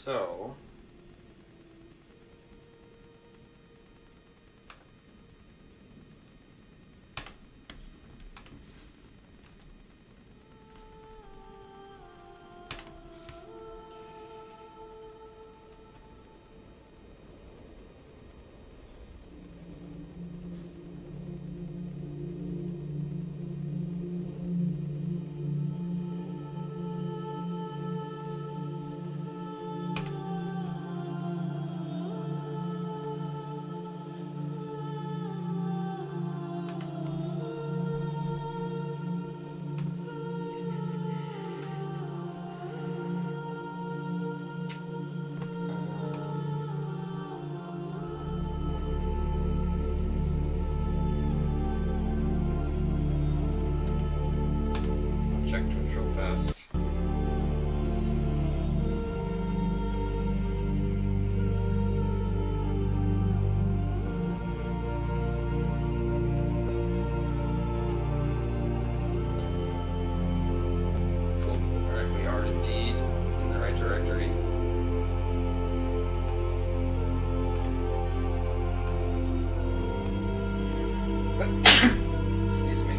So... check Twitch real fast. Cool. Alright, we are indeed in the right directory. Excuse me.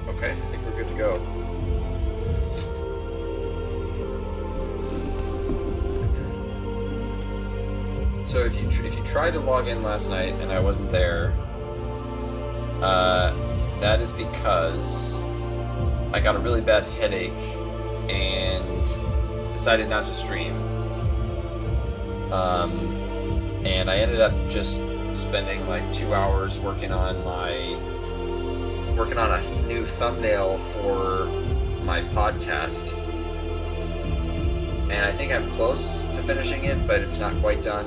Okay, I think we're good to go. So if you tried to log in last night and I wasn't there, that is because I got a really bad headache and decided not to stream. And I ended up just spending like 2 hours working on a new thumbnail for my podcast. And I think I'm close to finishing it, but it's not quite done.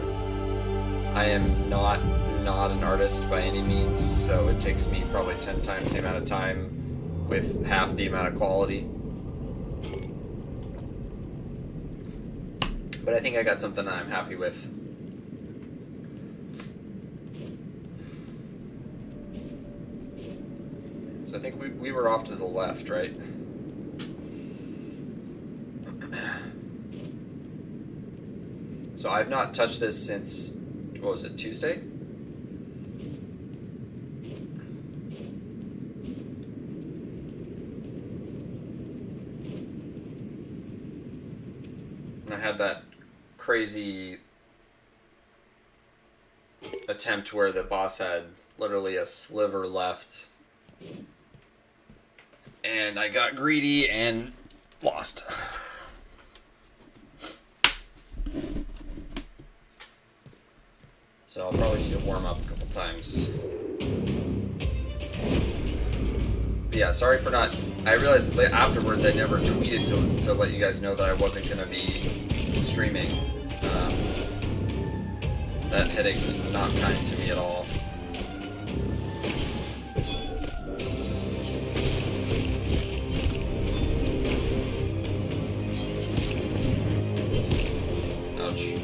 I am not an artist by any means, so it takes me probably 10 times the amount of time with half the amount of quality. But I think I got something that I'm happy with. So I think we were off to the left, right? So I've not touched this since, what was it, Tuesday? And I had that crazy attempt where the boss had literally a sliver left. And I got greedy and lost. So I'll probably need to warm up a couple times. But yeah, sorry for not... I realized afterwards I never tweeted to let you guys know that I wasn't going to be streaming. That headache was not kind to me at all. Ouch.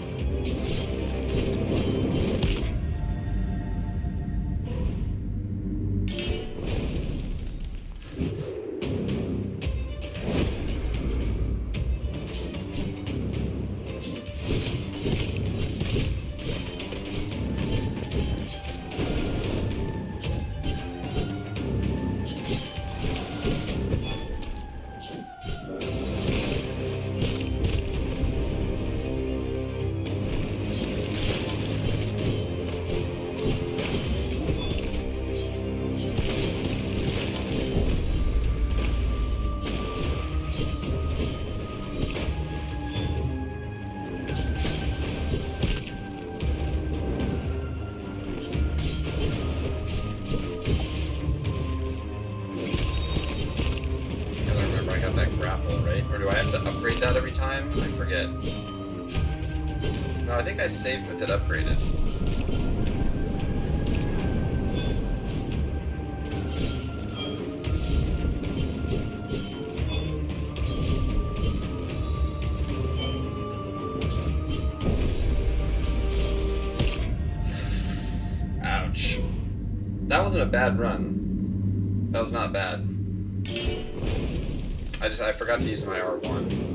time? I forget. No, I think I saved with it upgraded. Ouch. That wasn't a bad run. That was not bad. I forgot to use my R1.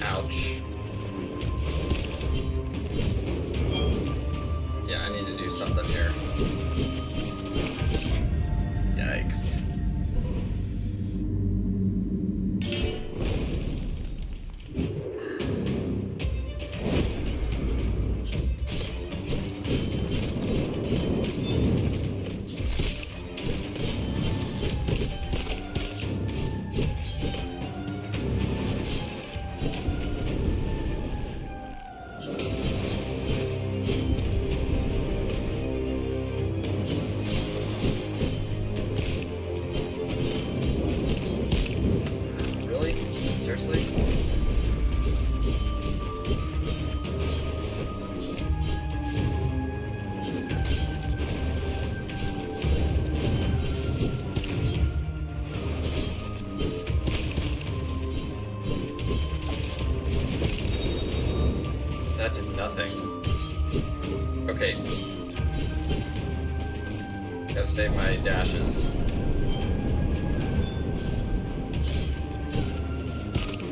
Ouch. Yeah, I need to do something here. Yikes. Seriously? That did nothing. Okay. Gotta save my dashes.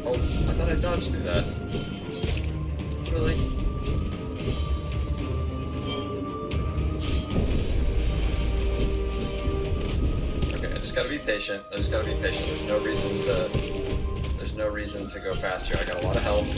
Oh, I thought I dodged through that. Really? Okay, I just gotta be patient. There's no reason to go faster. I got a lot of health.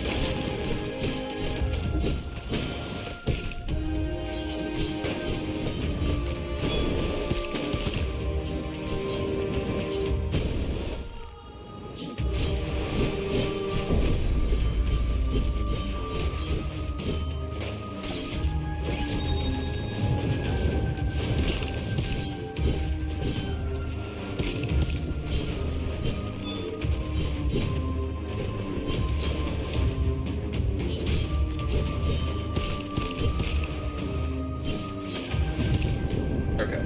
Okay.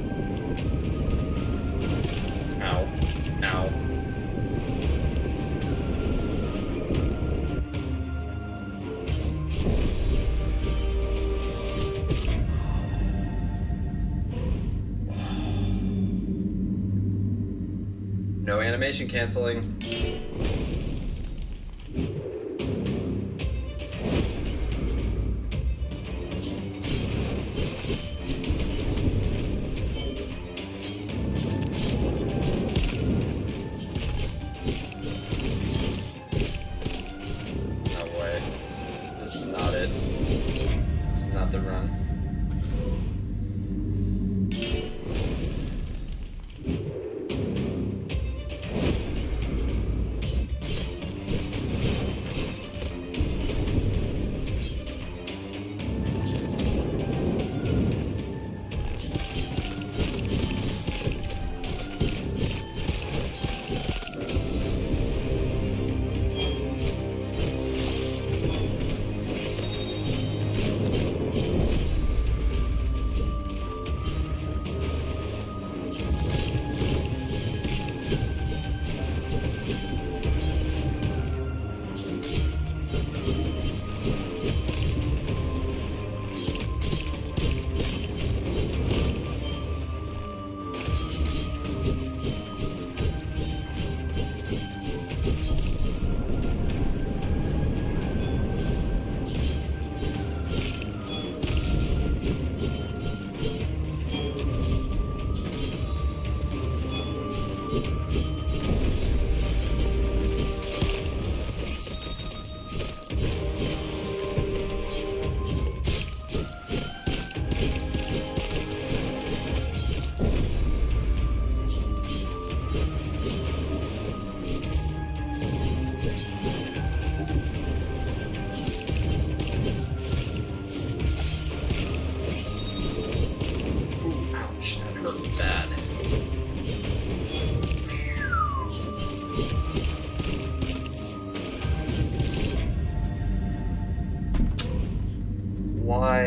Ow. Ow. No animation canceling. This is not it. This is not the run.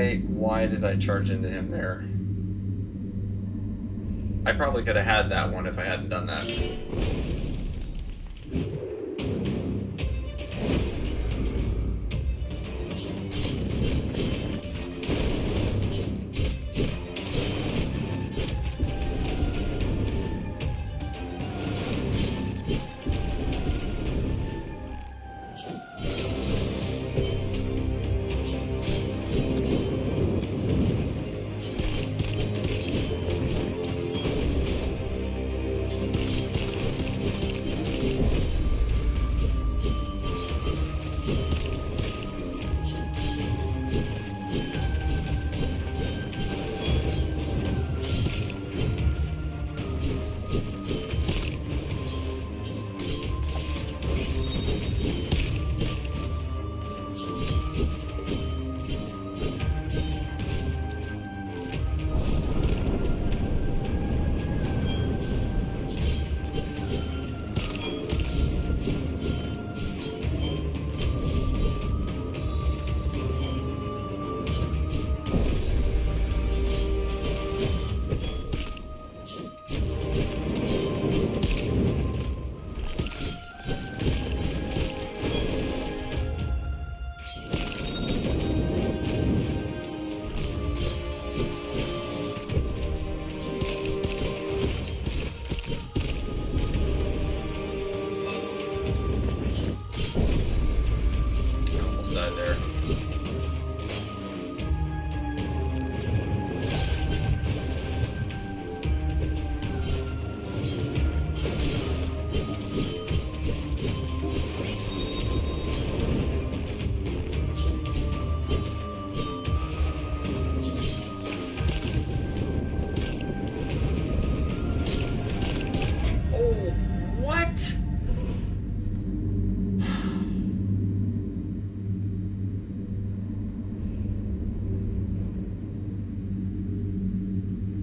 Why did I charge into him there? I probably could have had that one if I hadn't done that.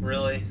Really?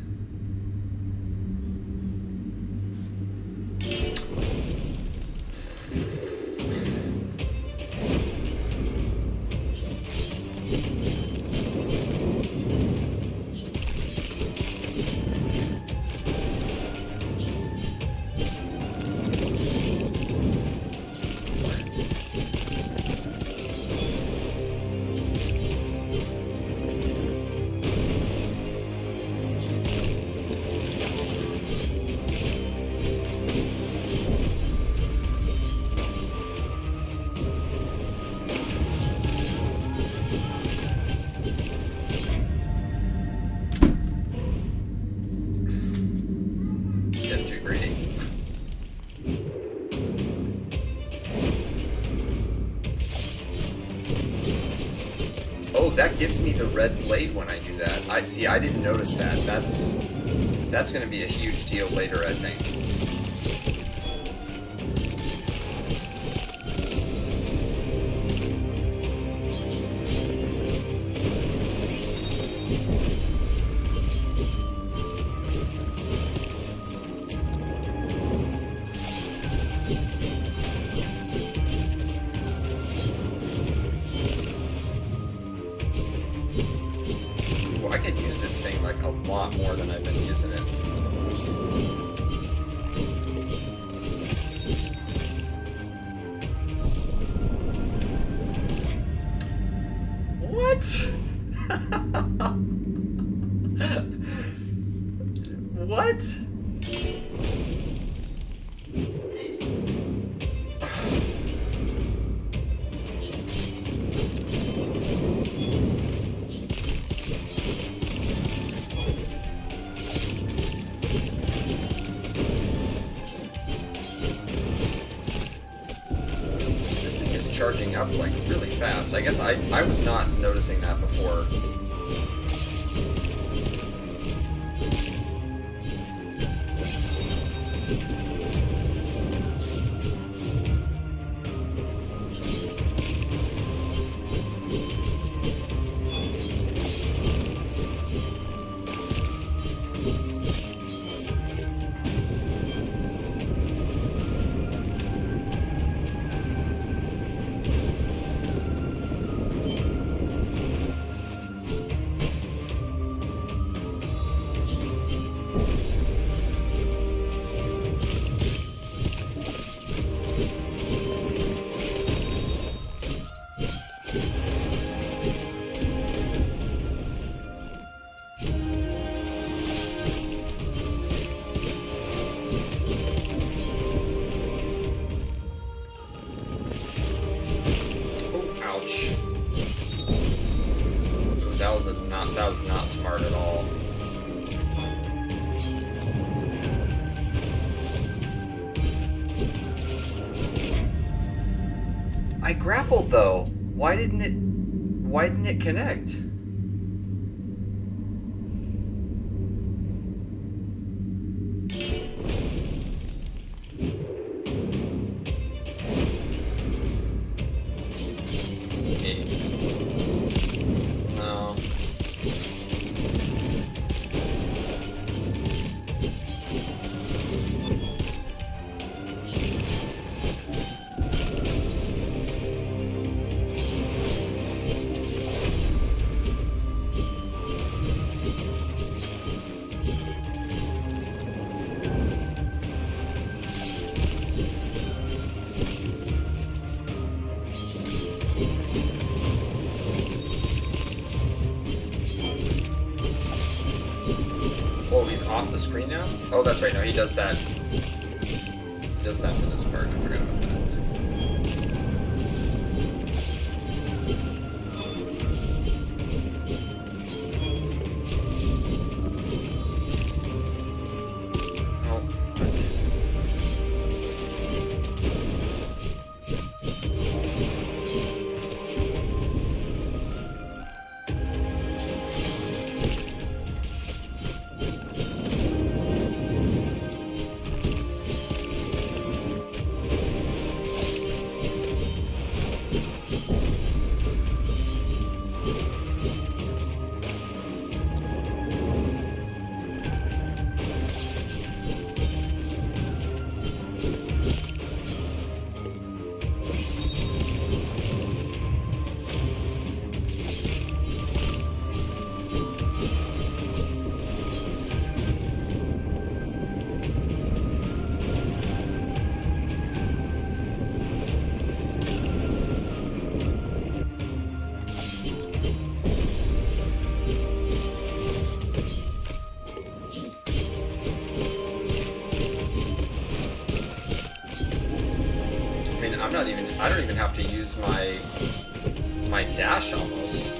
That gives me the red blade when I do that. I didn't notice that. That's going to be a huge deal later, I think. More than I've been using it. What? What? Charging up like really fast. I guess I was not noticing that before. not smart at all. I grappled though. Why didn't it connect? No. Oh, he's off the screen now? Oh, that's right. No, he does that. He does that for this part. I forgot about that. Oh, what? I don't even have to use my dash almost.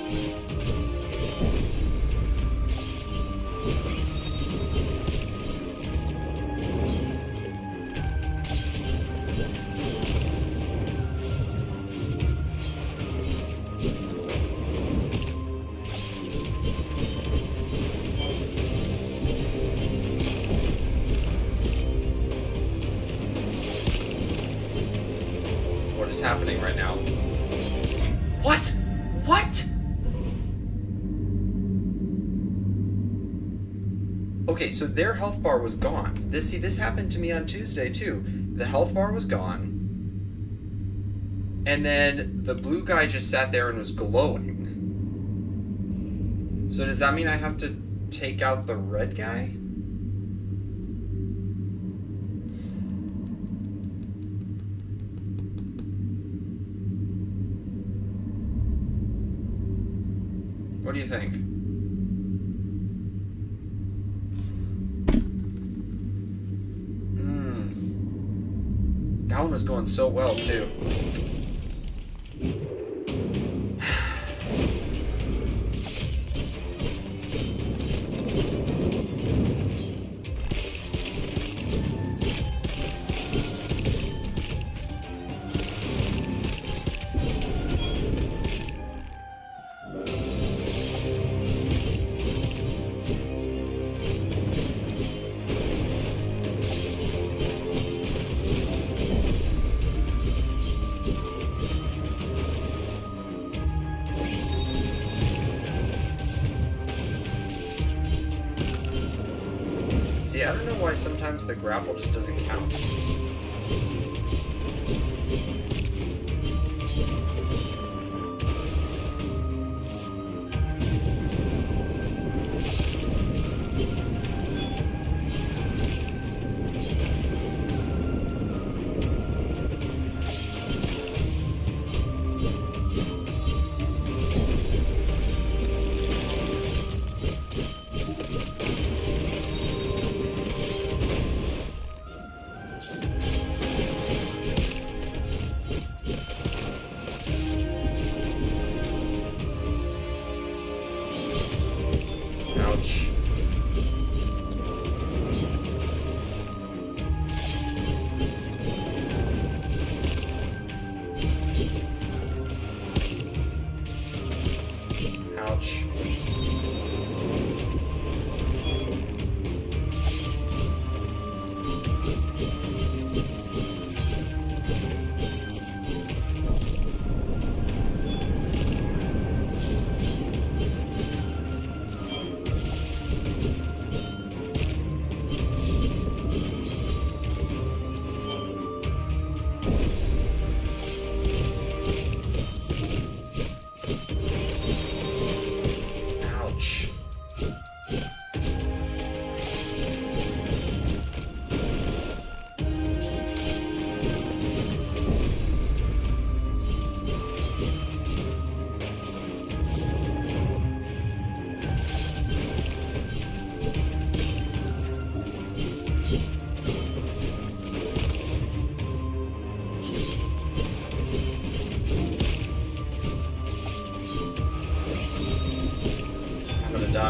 What is happening right now? What? What? Okay, so their health bar was gone. This happened to me on Tuesday too. The health bar was gone. And then the blue guy just sat there and was glowing. So does that mean I have to take out the red guy? What do you think? That one was going so well, too. See, I don't know why sometimes the grapple just doesn't count. Ouch. Ouch. Ouch.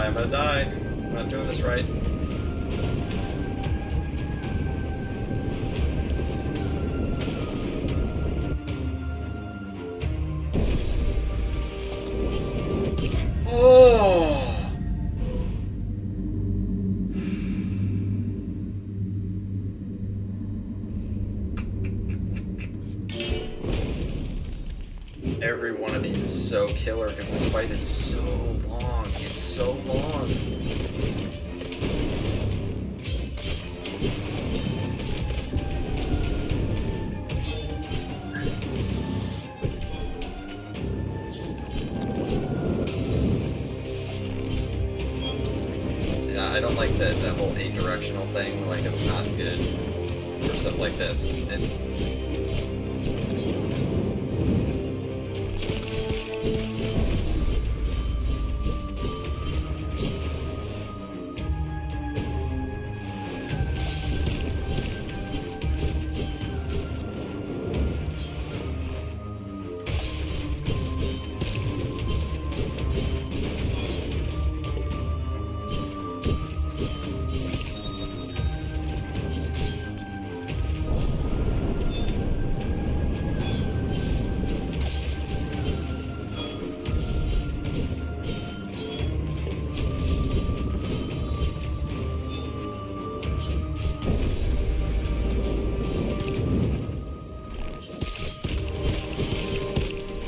I'm gonna die. I'm not doing this right. Oh! Every one of these is so killer because this fight is so long. It's so long. See, I don't like the whole eight-directional thing. Like, it's not good for stuff like this.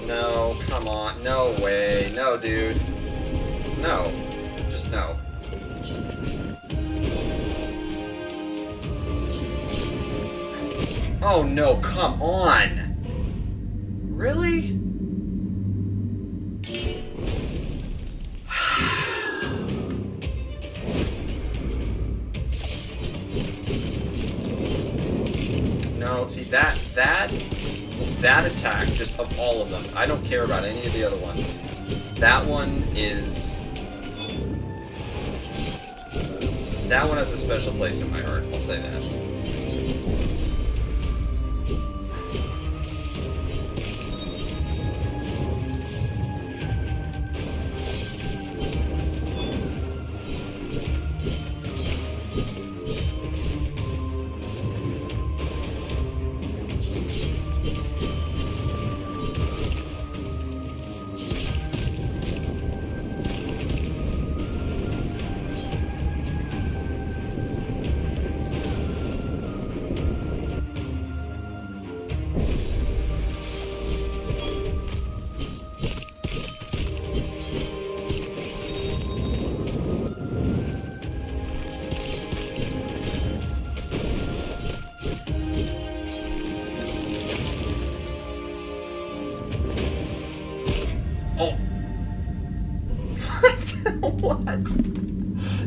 No, come on. No way. No, dude. No. Just no. Oh, no, come on. Really? No, see, that attack, just of all of them, I don't care about any of the other ones. That one is... That one has a special place in my heart, I'll say that. What?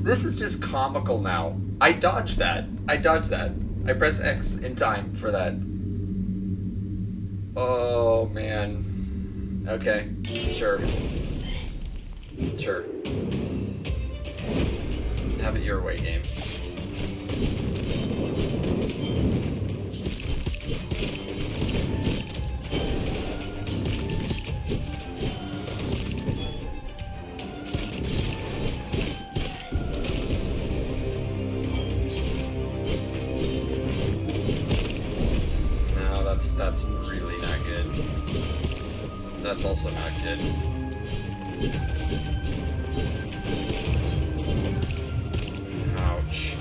This is just comical now. I dodged that. I press X in time for that. Oh, man. Okay. Sure. Sure. Have it your way, game. That's also not good. Ouch.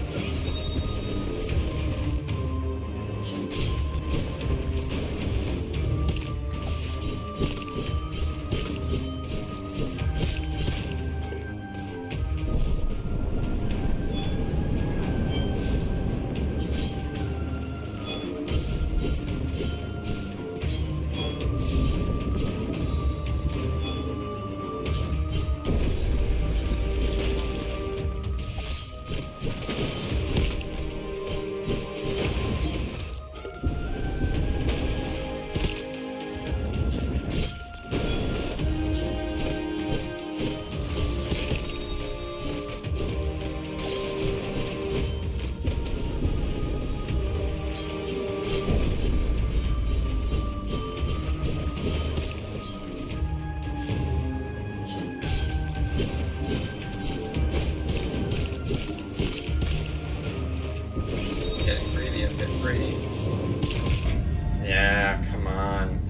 Yeah, come on.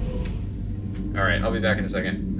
Alright, I'll be back in a second.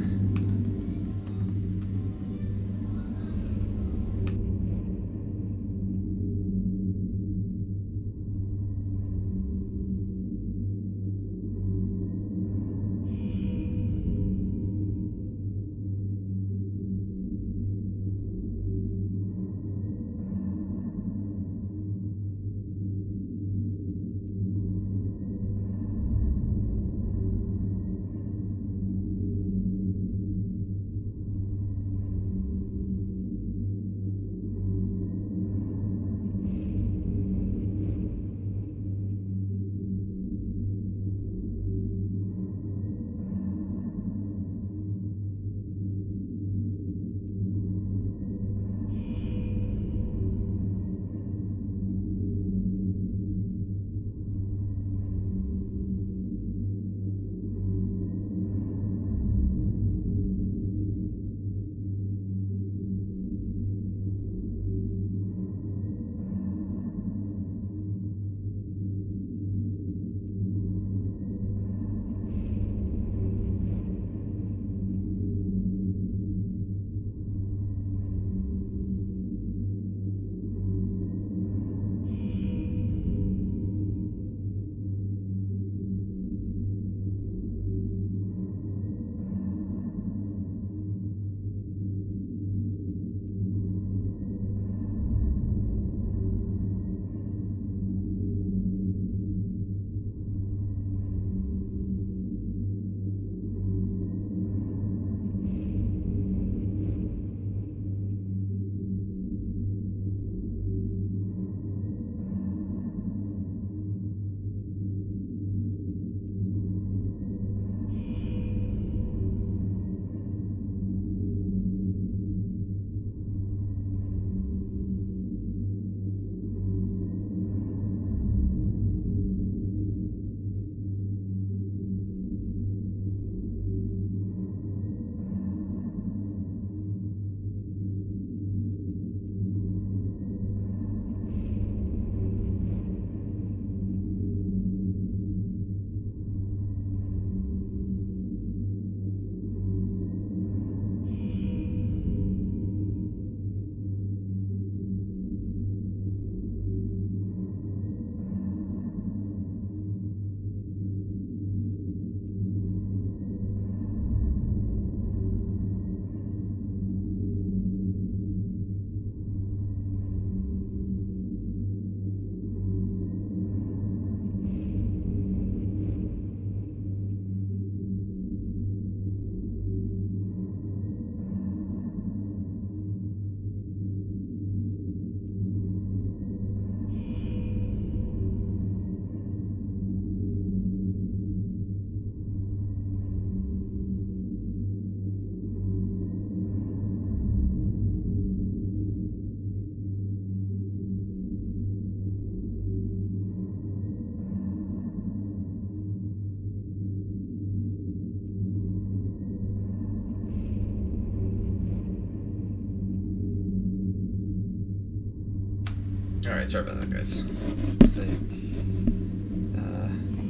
Alright, sorry about that, guys.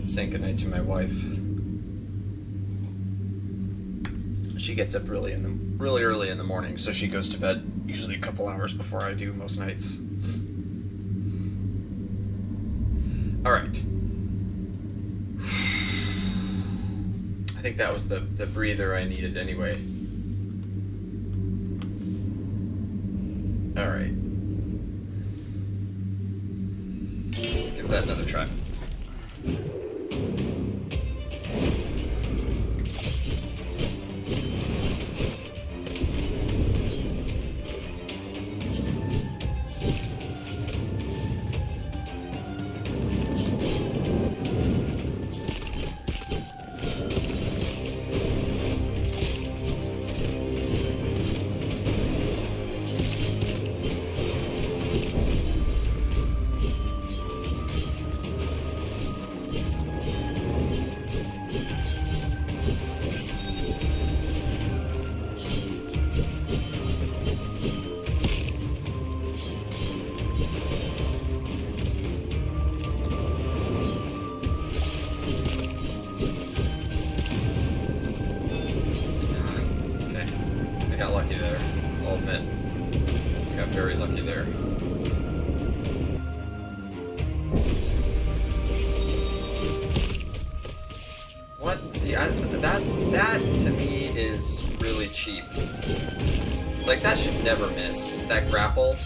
Saying goodnight to my wife. she gets up really early in the morning, so she goes to bed usually a couple hours before I do most nights. All right. I think that was the breather I needed anyway. All right. Let's give that another try. Lucky there, I'll admit. I got very lucky there. What? See, that to me is really cheap. Like, that should never miss. That grapple.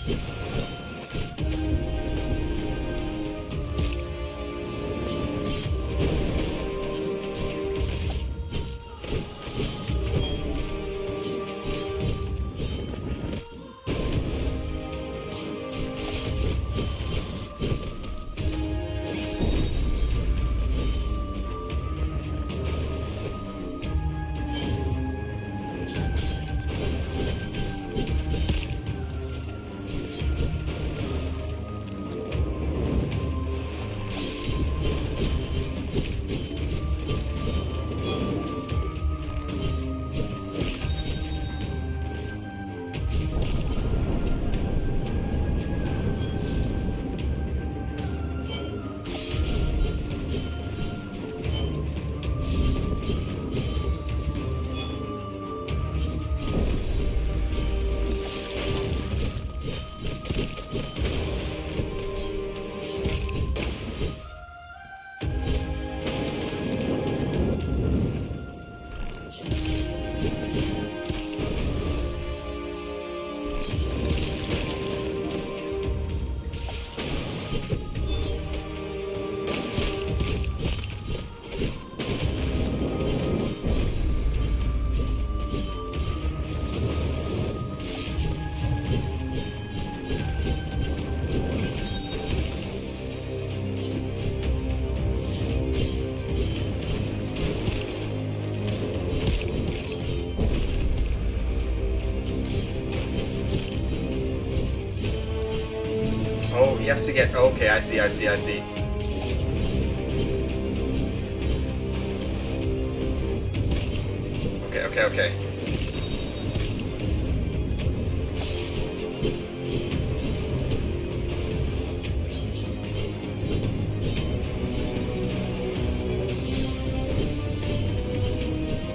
Oh, he has to get... Okay, I see. Okay.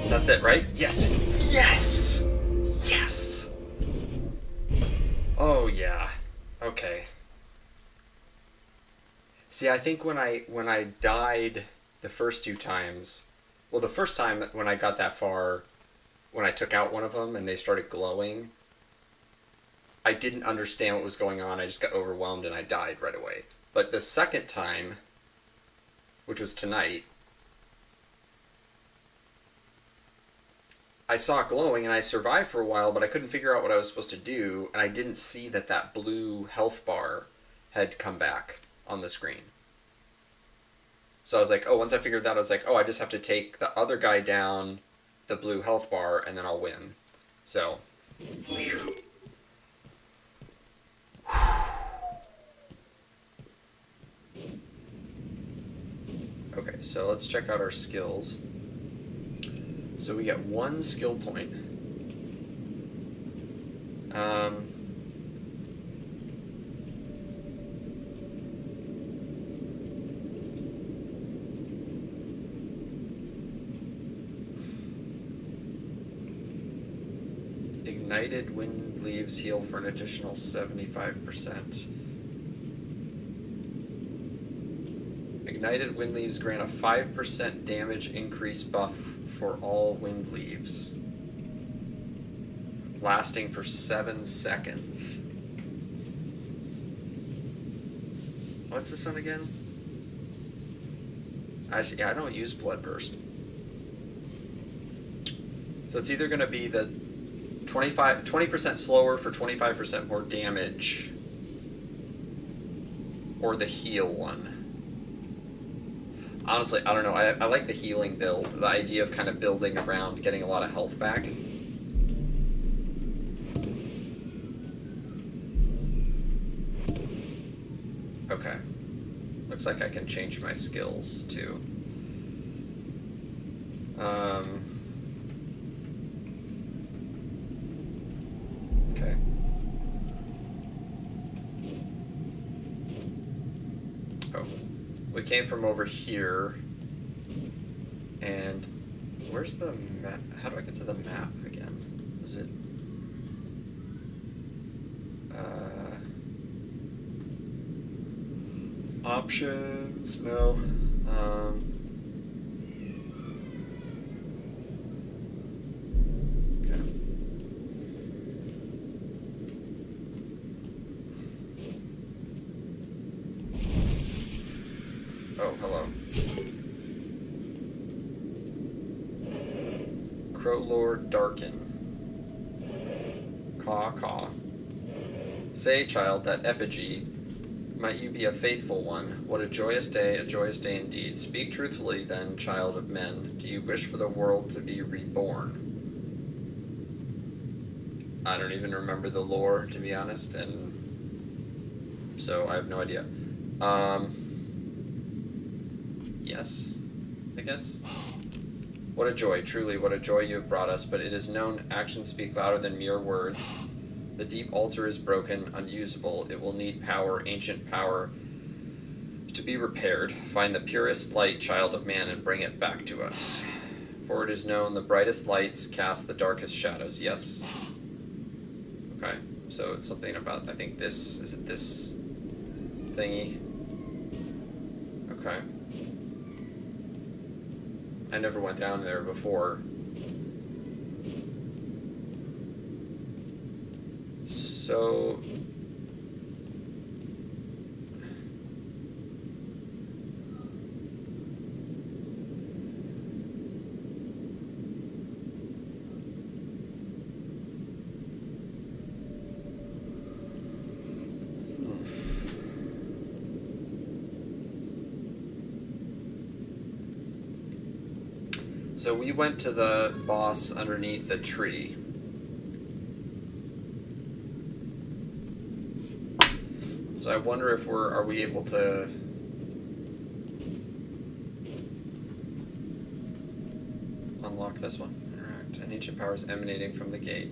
That's it, right? Yes! Oh, yeah. Okay. See, I think when I died the first two times... Well, the first time when I got that far, when I took out one of them and they started glowing, I didn't understand what was going on. I just got overwhelmed and I died right away. But the second time, which was tonight, I saw it glowing and I survived for a while, but I couldn't figure out what I was supposed to do, and I didn't see that blue health bar had come back on the screen. So I was like, oh, once I figured that, I was like, oh, I just have to take the other guy down, the blue health bar, and then I'll win. So... Okay, so let's check out our skills. So we get 1 skill point. Ignited wind leaves heal for an additional 75%. Ignited wind leaves grant a 5% damage increase buff for all wind leaves, lasting for 7 seconds. What's this one again? Actually, I don't use Bloodburst. So it's either going to be the 20% slower for 25% more damage, or the heal one. Honestly, I don't know. I like the healing build. The idea of kind of building around getting a lot of health back. Okay. Looks like I can change my skills too. Okay. Oh. We came from over here. And where's the map? How do I get to the map again? Is it... options? No. Okay. Oh, hello. Crowlord Darkin. Caw, caw. Say, child, that effigy, might you be a faithful one. What a joyous day indeed. Speak truthfully, then, child of men. Do you wish for the world to be reborn? I don't even remember the lore, to be honest, and so I have no idea. Yes, I guess. What a joy, truly, what a joy you have brought us, but it is known actions speak louder than mere words. The deep altar is broken, unusable. It will need power, ancient power, to be repaired. Find the purest light, child of man, and bring it back to us. For it is known the brightest lights cast the darkest shadows. Yes. Okay, so it's something about, I think this, is it this thingy? Okay. I never went down there before. So... So we went to the boss underneath the tree. So I wonder if are we able to unlock this one? Interact. An ancient power is emanating from the gate.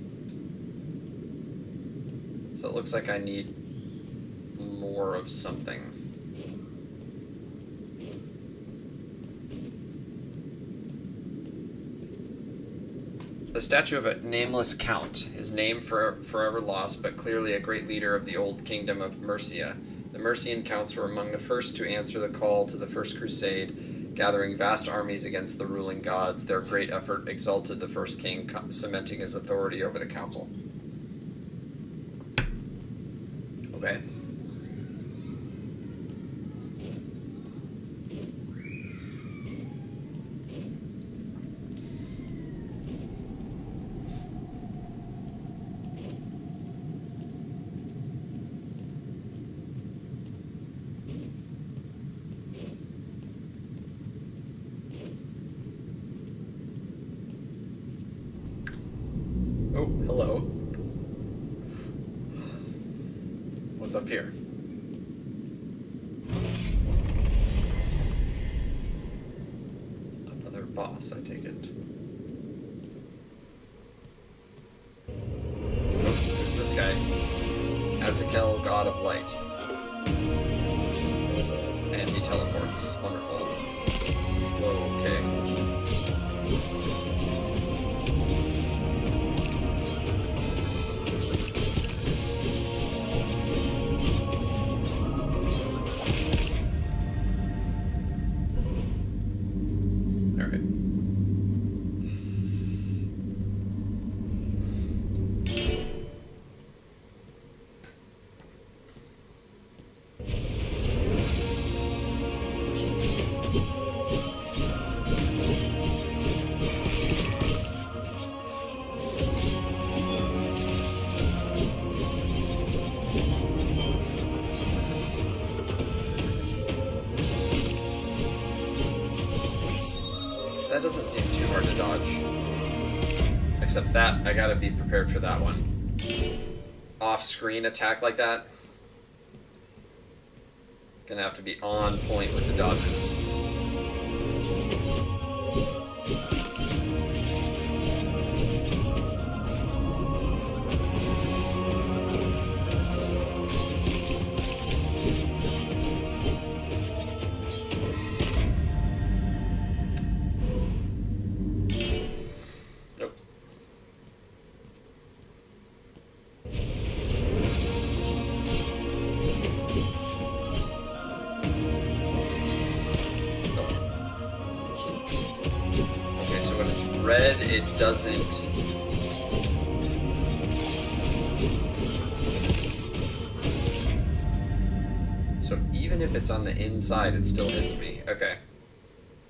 So it looks like I need more of something. The statue of a nameless count, his name forever lost, but clearly a great leader of the old kingdom of Mercia. The Mercian counts were among the first to answer the call to the First Crusade, gathering vast armies against the ruling gods. Their great effort exalted the first king, cementing his authority over the council. Okay. Oh, hello. What's up here? Another boss, I take it. Oh, who's this guy? Azakel, god of light. And he teleports. Wonderful. Whoa, okay. doesn't seem too hard to dodge. Except that, I gotta be prepared for that one. Off-screen attack like that. Gonna have to be on point with the dodges. Red, it doesn't. So even if it's on the inside, it still hits me. Okay.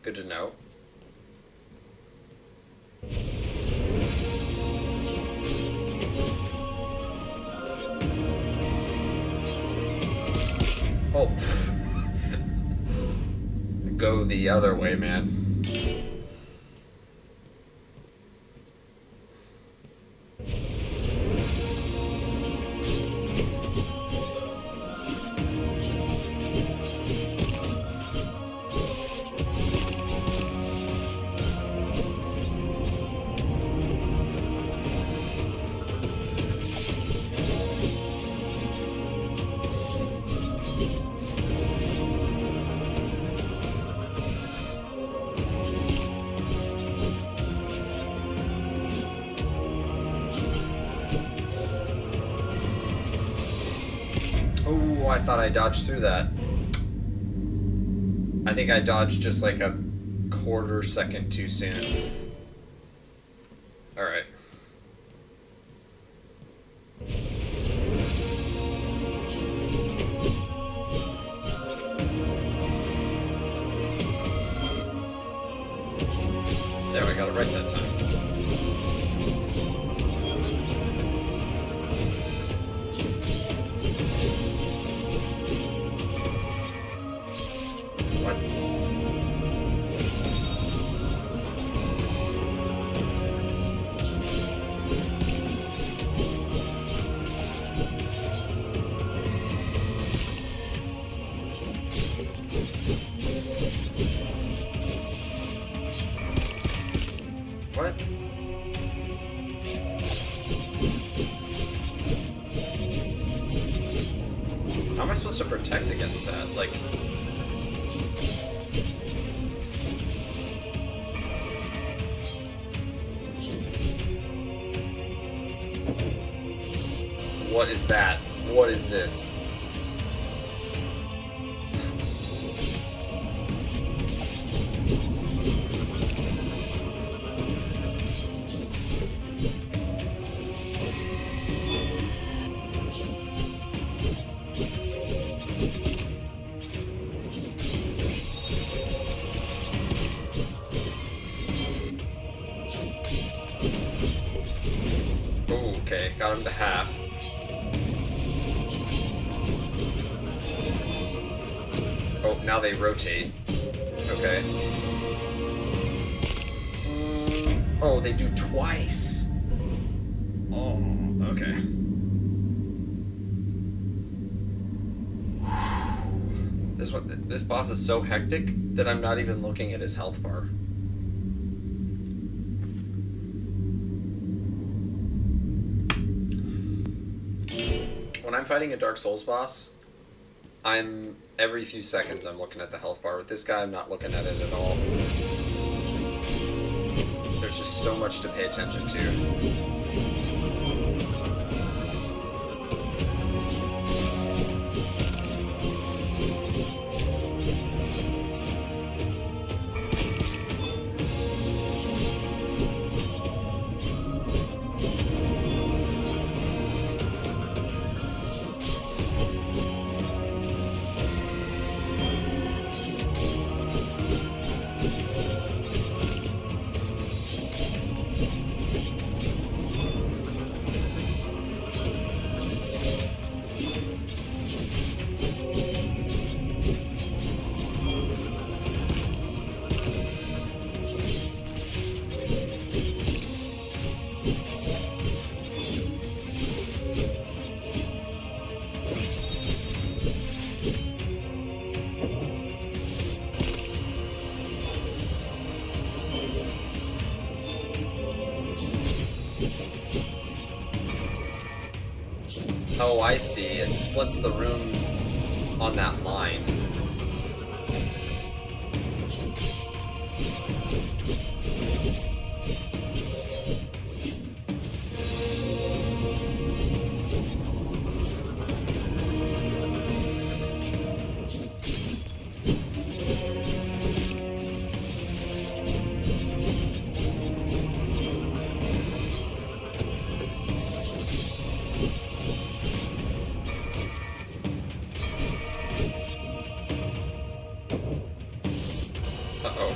Good to know. Oh. Go the other way, man. Oh, I thought I dodged through that. I think I dodged just like a quarter second too soon. Alright. There, I got it right that time. What? How am I supposed to protect against that? Like... What is that? What is this? Okay, got him to half. Oh, now they rotate. Okay. Oh, they do twice. Oh, okay. This boss is so hectic that I'm not even looking at his health bar. When I'm fighting a Dark Souls boss, every few seconds I'm looking at the health bar. With this guy, I'm not looking at it at all. There's just so much to pay attention to. Oh, I see. It splits the room on that line. Uh-oh.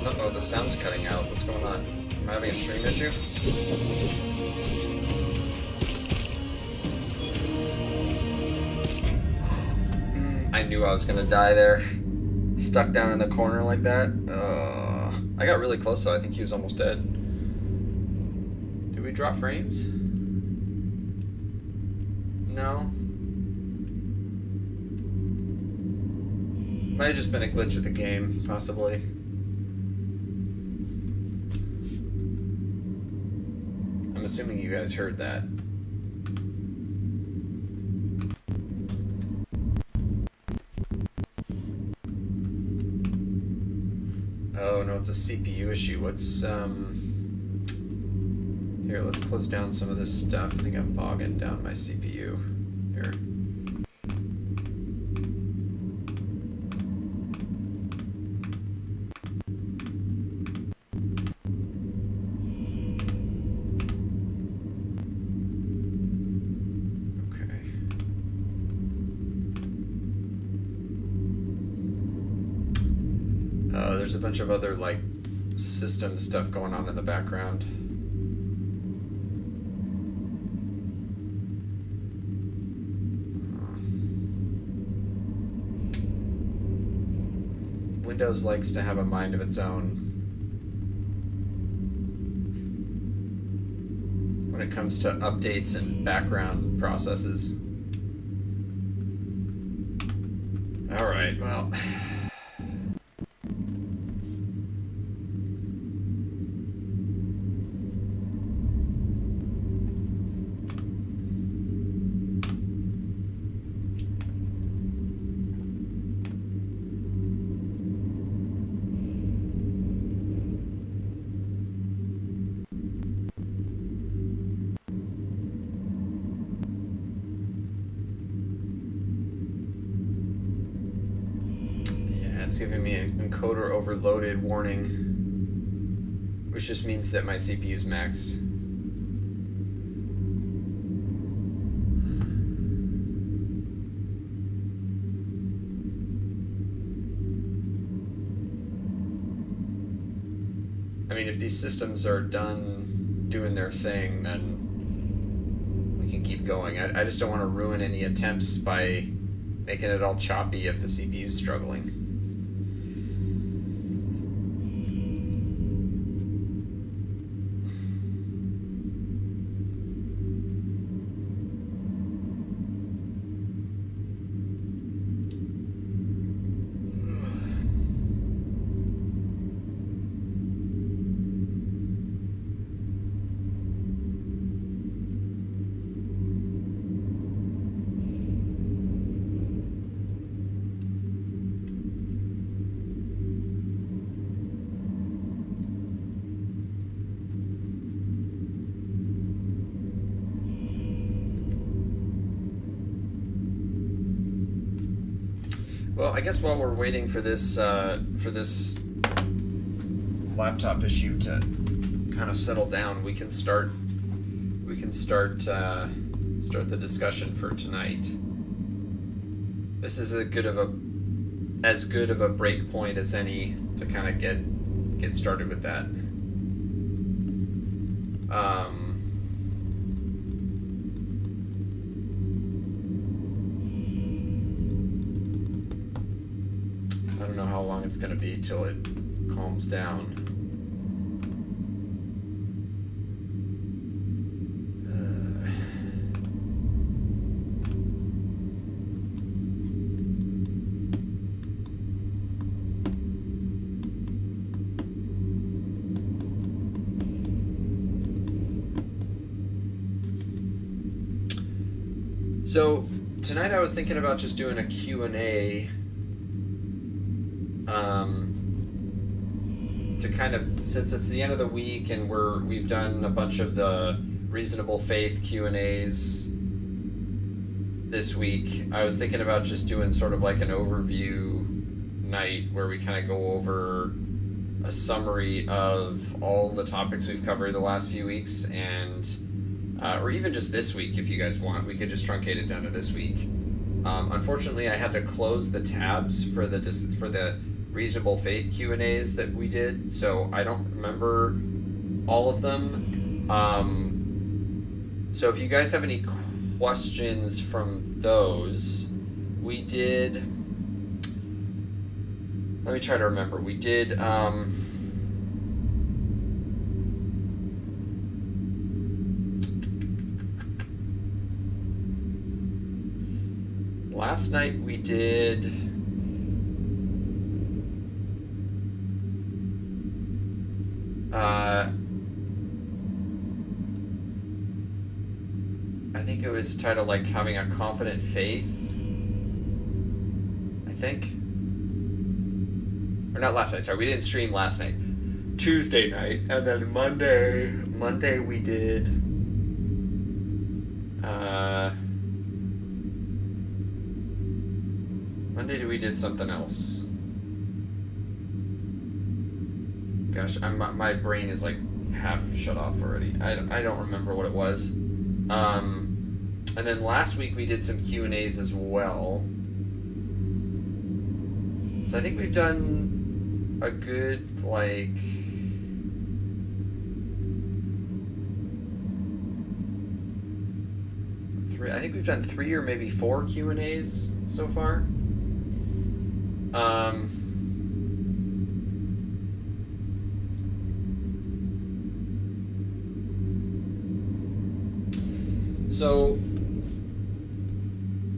Uh-oh, the sound's cutting out. What's going on? Am I having a stream issue? I knew I was gonna die there. Stuck down in the corner like that. I got really close though. I think he was almost dead. Did we drop frames? No. Might have just been a glitch with the game, possibly. I'm assuming you guys heard that. Oh no, it's a CPU issue. What's here, let's close down some of this stuff. I think I'm bogging down my CPU. Here. There's a bunch of other like system stuff going on in the background. Windows likes to have a mind of its own when it comes to updates and background processes. All right, well. It's giving me an encoder overloaded warning, which just means that my CPU's maxed. I mean, if these systems are done doing their thing, then we can keep going. I just don't want to ruin any attempts by making it all choppy if the CPU's struggling. Well, I guess while we're waiting for this laptop issue to kind of settle down, we can start the discussion for tonight. This is as good of a break point as any to kind of get started with that. I don't know how long it's going to be till it calms down. So tonight I was thinking about just doing a Q&A to kind of, since it's the end of the week and we've done a bunch of the Reasonable Faith Q&As this week, I was thinking about just doing sort of like an overview night where we kind of go over a summary of all the topics we've covered the last few weeks, and or even just this week if you guys want. We could just truncate it down to this week. Unfortunately, I had to close the tabs for the Reasonable Faith Q&As that we did, so I don't remember all of them. So if you guys have any questions from those, we did... Let me try to remember. We did... last night we did... I think it was titled like Having a Confident Faith, I think. Or not last night, sorry, we didn't stream last night. Tuesday night, and then Monday we did Monday we did something else. Gosh, my brain is like half shut off already. I don't remember what it was. And then last week we did some Q&As as well. So I think we've done a good, like... I think we've done 3 or maybe 4 Q&As so far. So,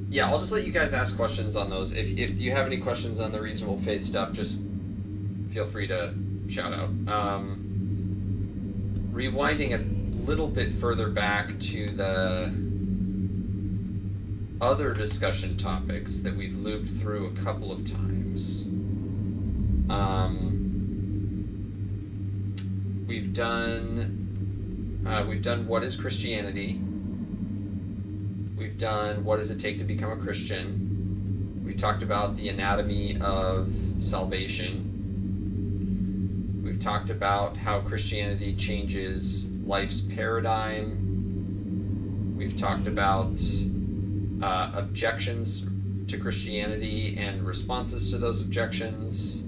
yeah, I'll just let you guys ask questions on those. If you have any questions on the Reasonable Faith stuff, just feel free to shout out. Rewinding a little bit further back to the other discussion topics that we've looped through a couple of times. We've done what is Christianity. We've done what does it take to become a Christian. We've talked about the anatomy of salvation. We've talked about how Christianity changes life's paradigm. We've talked about objections to Christianity and responses to those objections.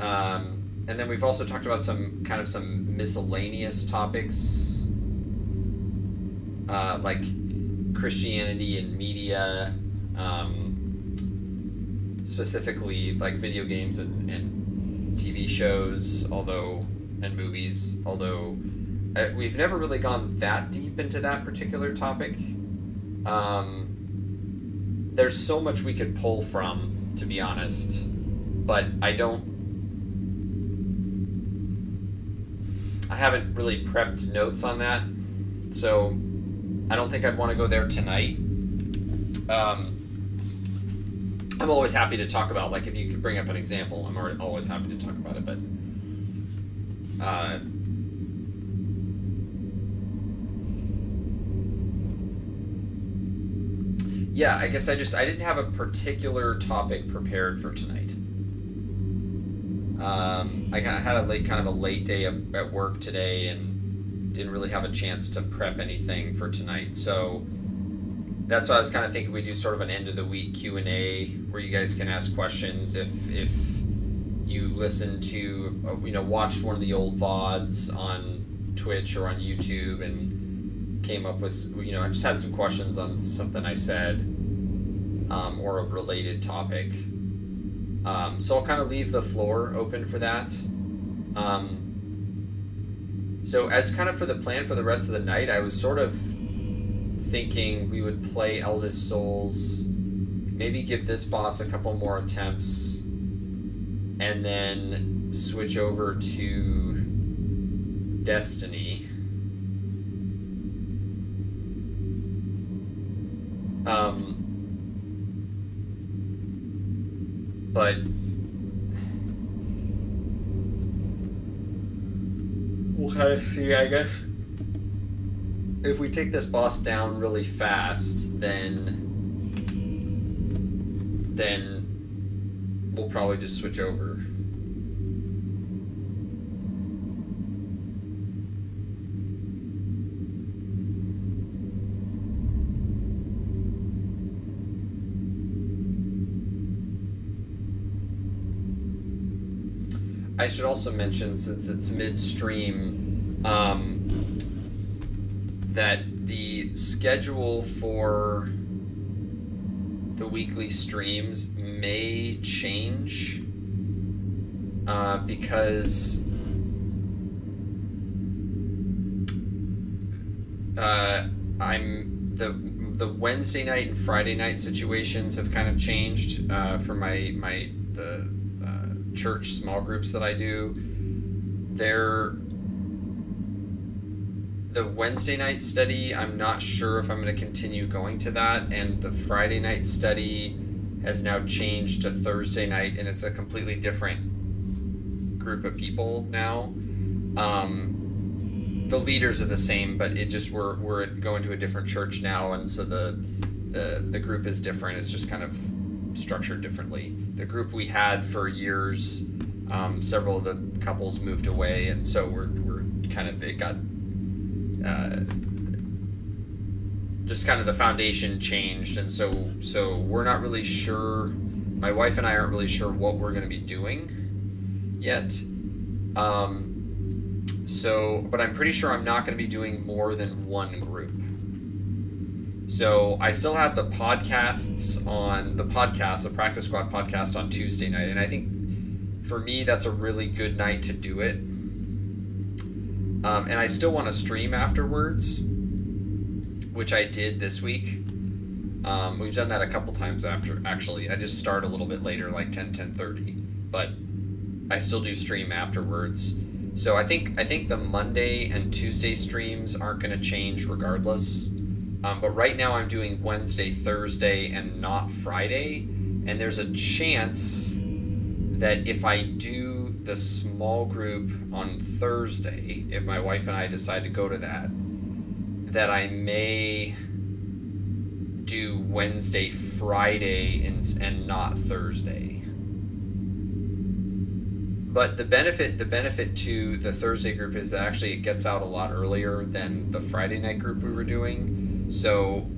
And then we've also talked about some miscellaneous topics, like Christianity and media, specifically like video games and TV shows, and movies, although we've never really gone that deep into that particular topic. There's so much we could pull from, to be honest, but I haven't really prepped notes on that, so I don't think I'd want to go there tonight. I'm always happy to talk about, like, if you could bring up an example, I'm always happy to talk about it, but yeah, I guess I didn't have a particular topic prepared for tonight. I had a late day at work today and didn't really have a chance to prep anything for tonight. So that's why I was kind of thinking we do sort of an end of the week Q&A where you guys can ask questions if you listen to, watched one of the old VODs on Twitch or on YouTube and came up with, I just had some questions on something I said, or a related topic. So I'll kind of leave the floor open for that. So as kind of for the plan for the rest of the night, I was sort of thinking we would play Eldest Souls, maybe give this boss a couple more attempts, and then switch over to Destiny. But we'll kind of see, I guess. If we take this boss down really fast, then we'll probably just switch over. I should also mention, since it's midstream, that the schedule for the weekly streams may change, because the Wednesday night and Friday night situations have kind of changed for the church small groups that I do. The Wednesday night study, I'm not sure if I'm going to continue going to that, and the Friday night study has now changed to Thursday night, and it's a completely different group of people now. The leaders are the same, but it just we're going to a different church now, and so the group is different. It's just kind of structured differently. The group we had for years, several of the couples moved away, and so we're kind of, it got just kind of the foundation changed, and so we're not really sure. My wife and I aren't really sure what we're going to be doing yet. But I'm pretty sure I'm not going to be doing more than one group. So I still have the Practice Squad podcast on Tuesday night, and I think for me that's a really good night to do it. And I still want to stream afterwards, which I did this week. We've done that a couple times actually. I just start a little bit later, like 10:30, but I still do stream afterwards. So I think the Monday and Tuesday streams aren't going to change regardless. But right now I'm doing Wednesday, Thursday, and not Friday. And there's a chance that if I do the small group on Thursday, if my wife and I decide to go to that I may do Wednesday, Friday, and not Thursday. But the benefit to the Thursday group is that actually it gets out a lot earlier than the Friday night group we were doing. So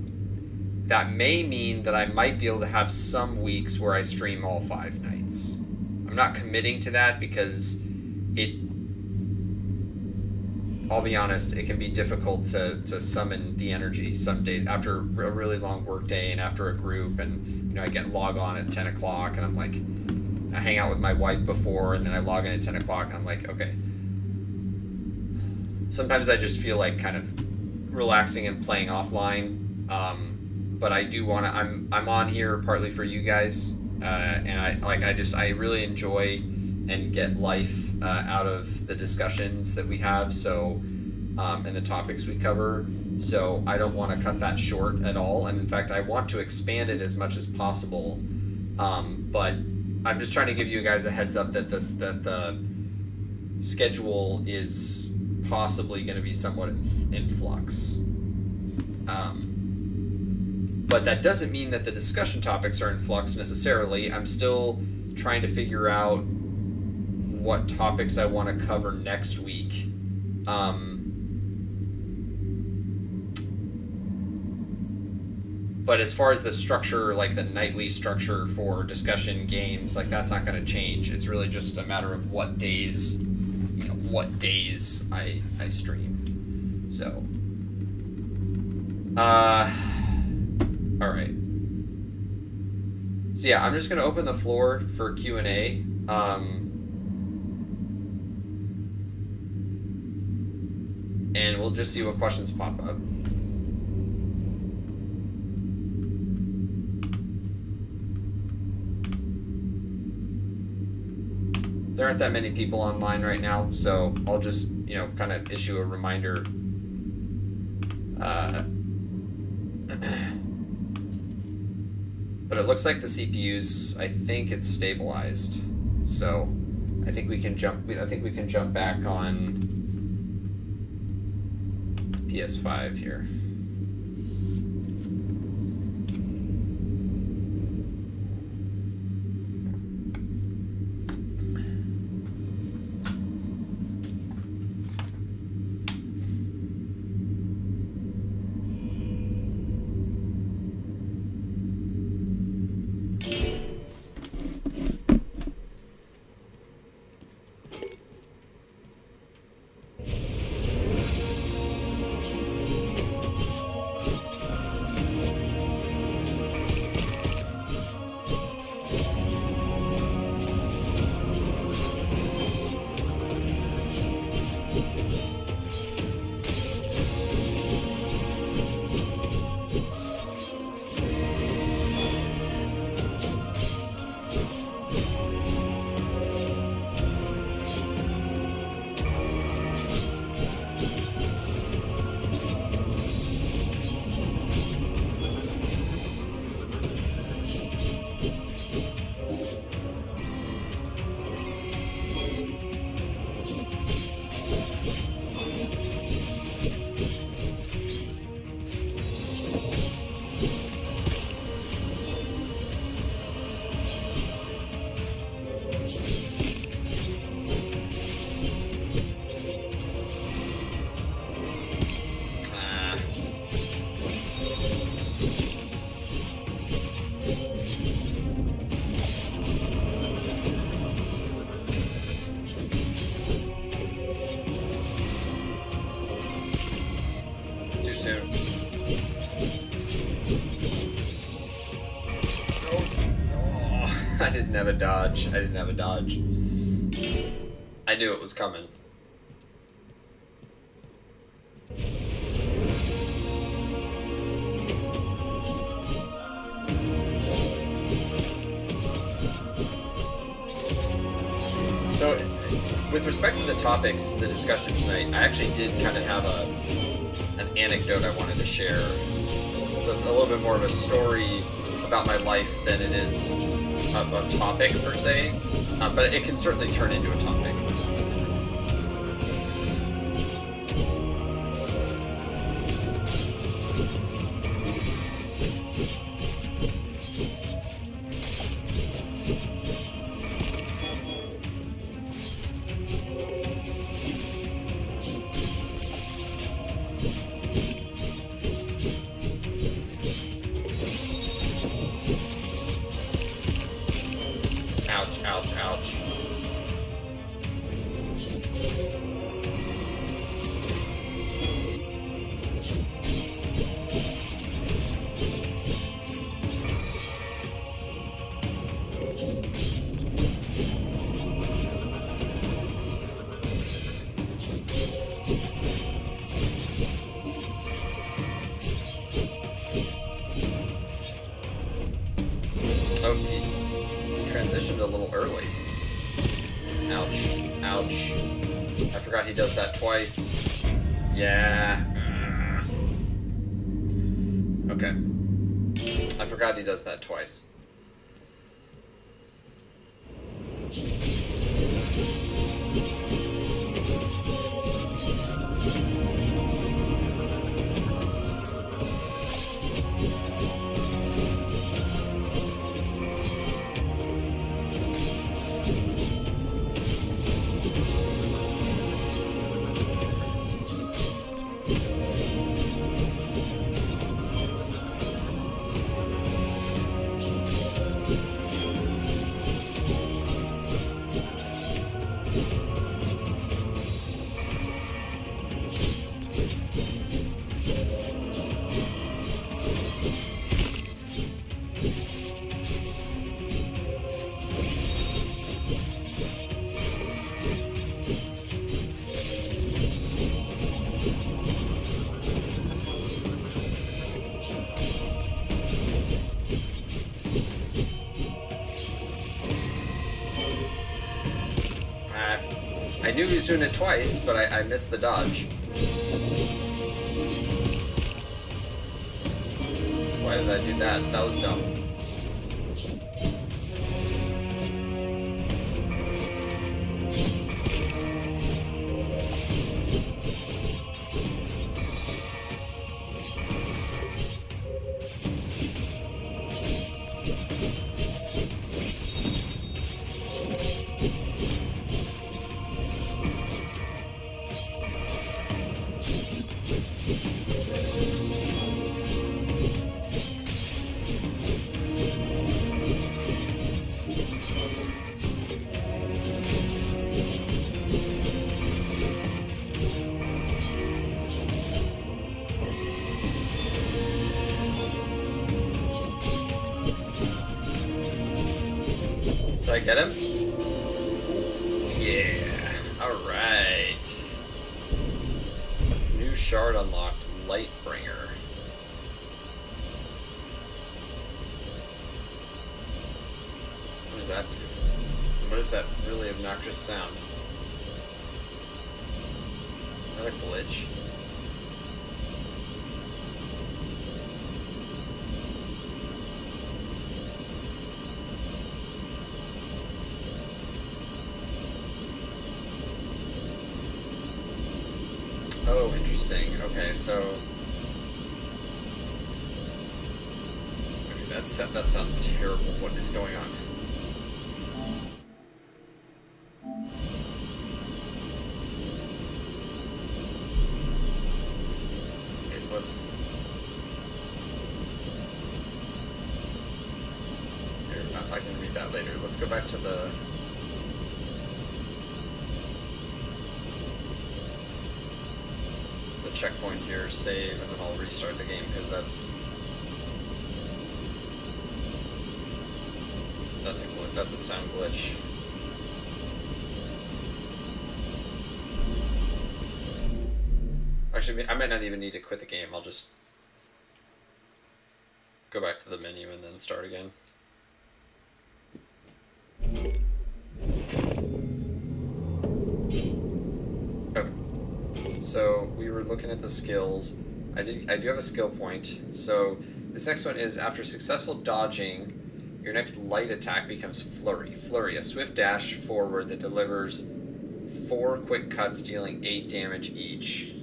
that may mean that I might be able to have some weeks where I stream all 5 nights. I'm not committing to that because I'll be honest, it can be difficult to summon the energy some days after a really long work day and after a group, and I get log on at 10 o'clock and I'm like, I hang out with my wife before and then I log in at 10 o'clock and I'm like, okay. Sometimes I just feel like kind of relaxing and playing offline, but I do want to. I'm on here partly for you guys, and I really enjoy and get life out of the discussions that we have. So, and the topics we cover. So I don't want to cut that short at all, and in fact, I want to expand it as much as possible. But I'm just trying to give you guys a heads up that the schedule is possibly going to be somewhat in flux. But that doesn't mean that the discussion topics are in flux necessarily. I'm still trying to figure out what topics I want to cover next week. But as far as the structure, like the nightly structure for discussion games, like that's not going to change. It's really just a matter of what days, what days I stream. So, all right. So yeah, I'm just gonna open the floor for Q&A. And we'll just see what questions pop up. There aren't that many people online right now, so I'll just, kind of issue a reminder. But it looks like the CPU's, I think it's stabilized. So I think we can jump back on PS5 here. I didn't have a dodge. I knew it was coming. So, with respect to the topics, the discussion tonight, I actually did kind of have an anecdote I wanted to share. So it's a little bit more of a story about my life than it is a topic per se, but it can certainly turn into a topic. Ouch. Oh, he transitioned a little early. Ouch. I forgot he does that twice. Yeah. Okay. I forgot he does that twice. I knew he was doing it twice, but I missed the dodge. Why did I do that? That was dumb. Did I get him? Yeah. Alright. New shard unlocked, Lightbringer. What does that do? What is that really obnoxious sound? Is that a glitch? Oh, interesting. Okay, so... Okay, that sounds terrible. What is going on? Okay, let's... Here, I can read that later. Let's go back to the... checkpoint here, save, and then I'll restart the game because that's a sound glitch. Actually, I might not even need to quit the game. I'll just go back to the menu and then start again. Okay. So we were looking at the skills. I do have a skill point. So this next one is after successful dodging, your next light attack becomes Flurry. Flurry, a swift dash forward that delivers 4 quick cuts, dealing 8 damage each.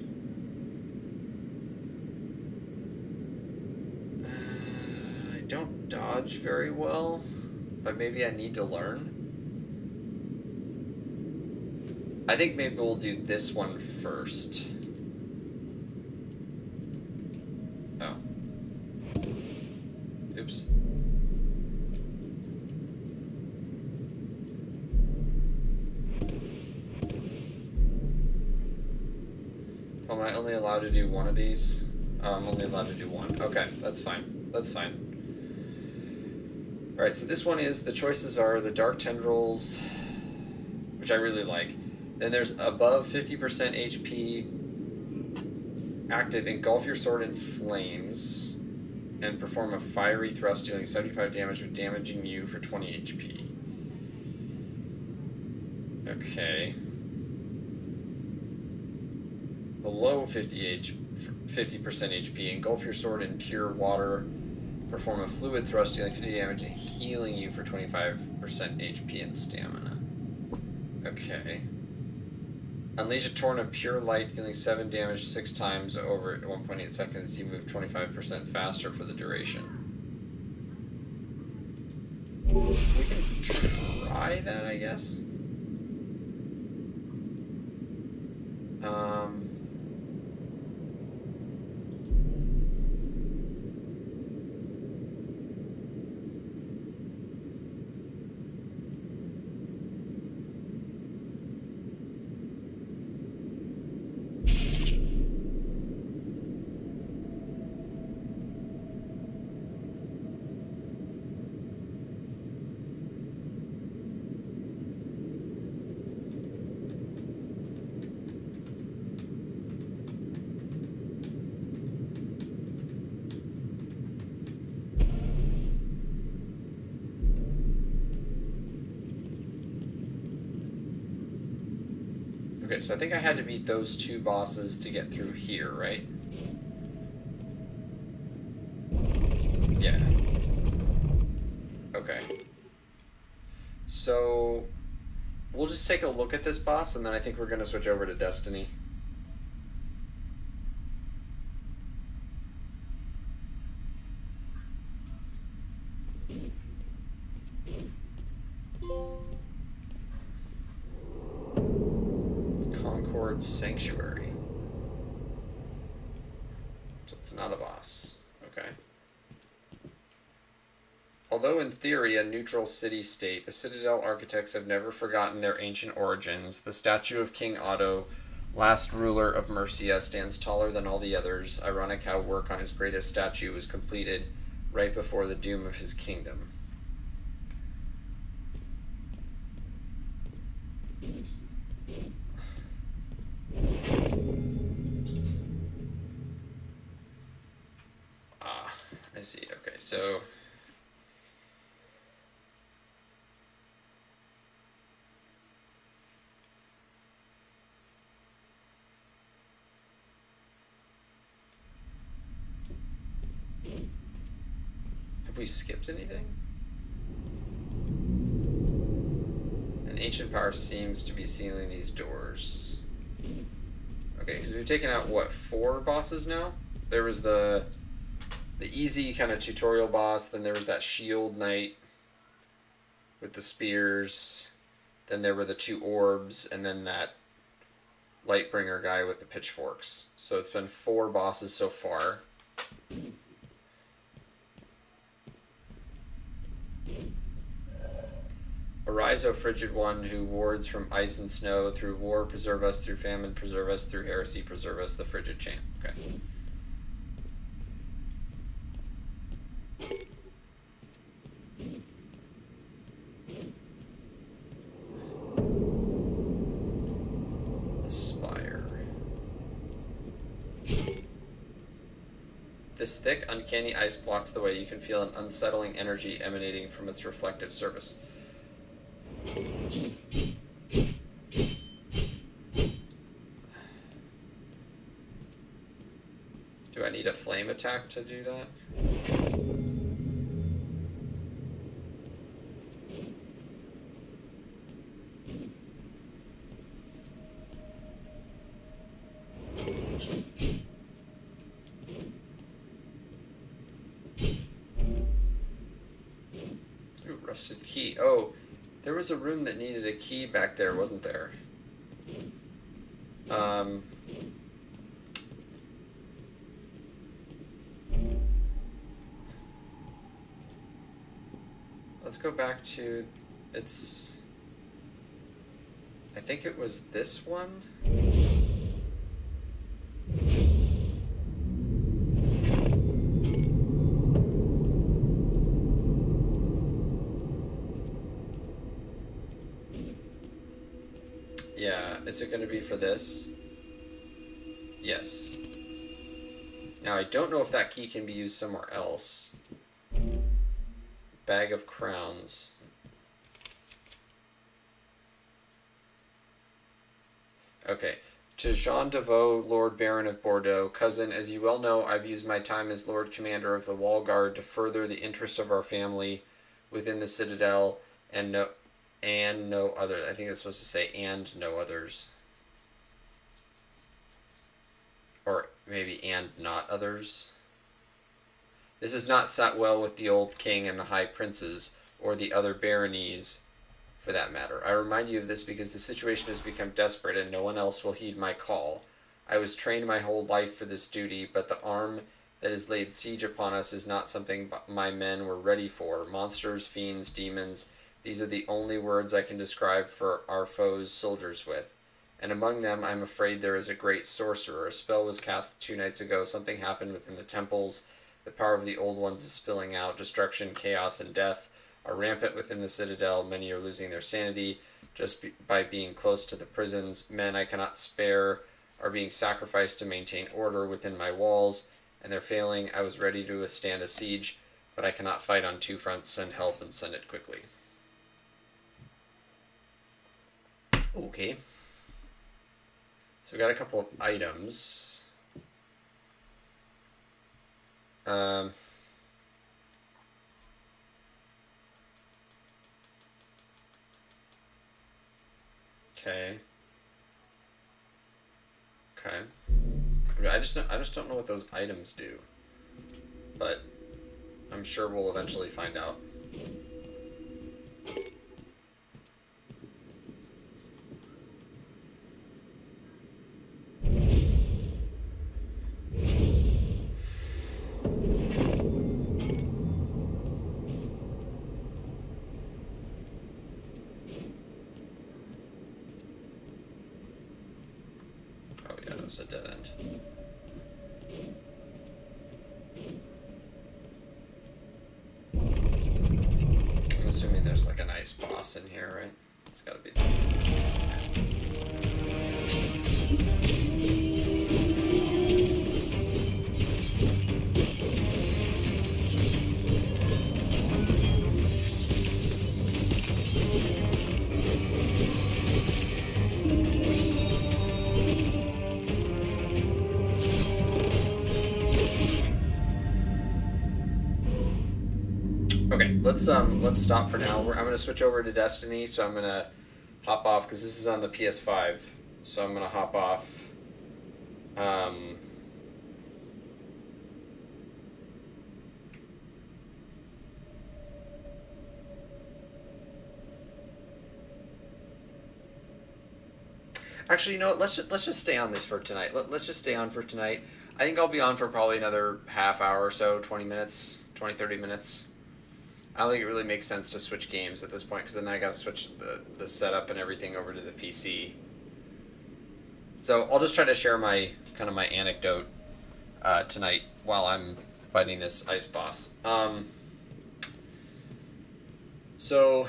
I don't dodge very well, but maybe I need to learn. I think maybe we'll do this one first. Oh. Oops. Am I only allowed to do one of these? I'm only allowed to do one. Okay, that's fine. That's fine. Alright, so this one is, the choices are the Dark Tendrils, which I really like. Then there's above 50% HP, active, engulf your sword in flames, and perform a fiery thrust dealing 75 damage with damaging you for 20 HP. Okay. Below 50% HP, engulf your sword in pure water, perform a fluid thrust dealing 50 damage and healing you for 25% HP and stamina. Okay. Unleash a torrent of pure light dealing 7 damage 6 times over 1.8 seconds. You move 25% faster for the duration. We can try that, I guess. Okay, so I think I had to beat those two bosses to get through here, right? Yeah. Okay. So we'll just take a look at this boss, and then I think we're going to switch over to Destiny. Concord Sanctuary. So it's not a boss. Okay. Although in theory a neutral city-state, the Citadel architects have never forgotten their ancient origins. The statue of King Otto, last ruler of Mercia, stands taller than all the others. Ironic how work on his greatest statue was completed right before the doom of his kingdom. Ah, I see. Okay, so... have we skipped anything? An ancient power seems to be sealing these doors. Okay, because we've taken out, what, 4 bosses now? There was the easy kind of tutorial boss, then there was that shield knight with the spears, then there were the 2 orbs, and then that Lightbringer guy with the pitchforks. So it's been 4 bosses so far. Arise, O frigid one, who wards from ice and snow, through war preserve us, through famine preserve us, through heresy preserve us, the frigid chant. Okay. The spire. This thick, uncanny ice blocks the way. You can feel an unsettling energy emanating from its reflective surface. Do I need a flame attack to do that? Ooh, rusted key. Oh, there was a room that needed a key back there, wasn't there? Let's go back to, it's, I think it was this one? Yeah, is it going to be for this? Yes. Now, I don't know if that key can be used somewhere else. Bag of crowns. Okay. To Jean Deveau, Lord Baron of Bordeaux, cousin, as you well know, I've used my time as Lord Commander of the Wall Guard to further the interest of our family within the Citadel and no other. I think it's supposed to say and no others. Or maybe and not others. This has not sat well with the old king and the high princes, or the other baronies, for that matter. I remind you of this because the situation has become desperate and no one else will heed my call. I was trained my whole life for this duty, but the arm that has laid siege upon us is not something my men were ready for. Monsters, fiends, demons, these are the only words I can describe for our foes' soldiers with. And among them, I'm afraid there is a great sorcerer. A spell was cast 2 nights ago. Something happened within the temples. The power of the old ones is spilling out. Destruction, chaos, and death are rampant within the Citadel. Many are losing their sanity just by being close to the prisons. Men I cannot spare are being sacrificed to maintain order within my walls, and they're failing. I was ready to withstand a siege, but I cannot fight on 2 fronts. Send help and send it quickly. Okay. So we got a couple of items. Okay. Okay. I just don't know what those items do, but I'm sure we'll eventually find out. Oh yeah, that was a dead end. I'm assuming there's like an ice boss in here, right? It's gotta be. Okay, let's stop for now. I'm gonna switch over to Destiny, so I'm gonna hop off because this is on the PS5. So I'm gonna hop off. Actually, you know what? Let's just stay on this for tonight. Let's just stay on for tonight. I think I'll be on for probably another half hour or so, 20 minutes, 20, 30 minutes. I don't think it really makes sense to switch games at this point because then I gotta switch the setup and everything over to the PC. So I'll just try to share my kind of my anecdote tonight while I'm fighting this ice boss. So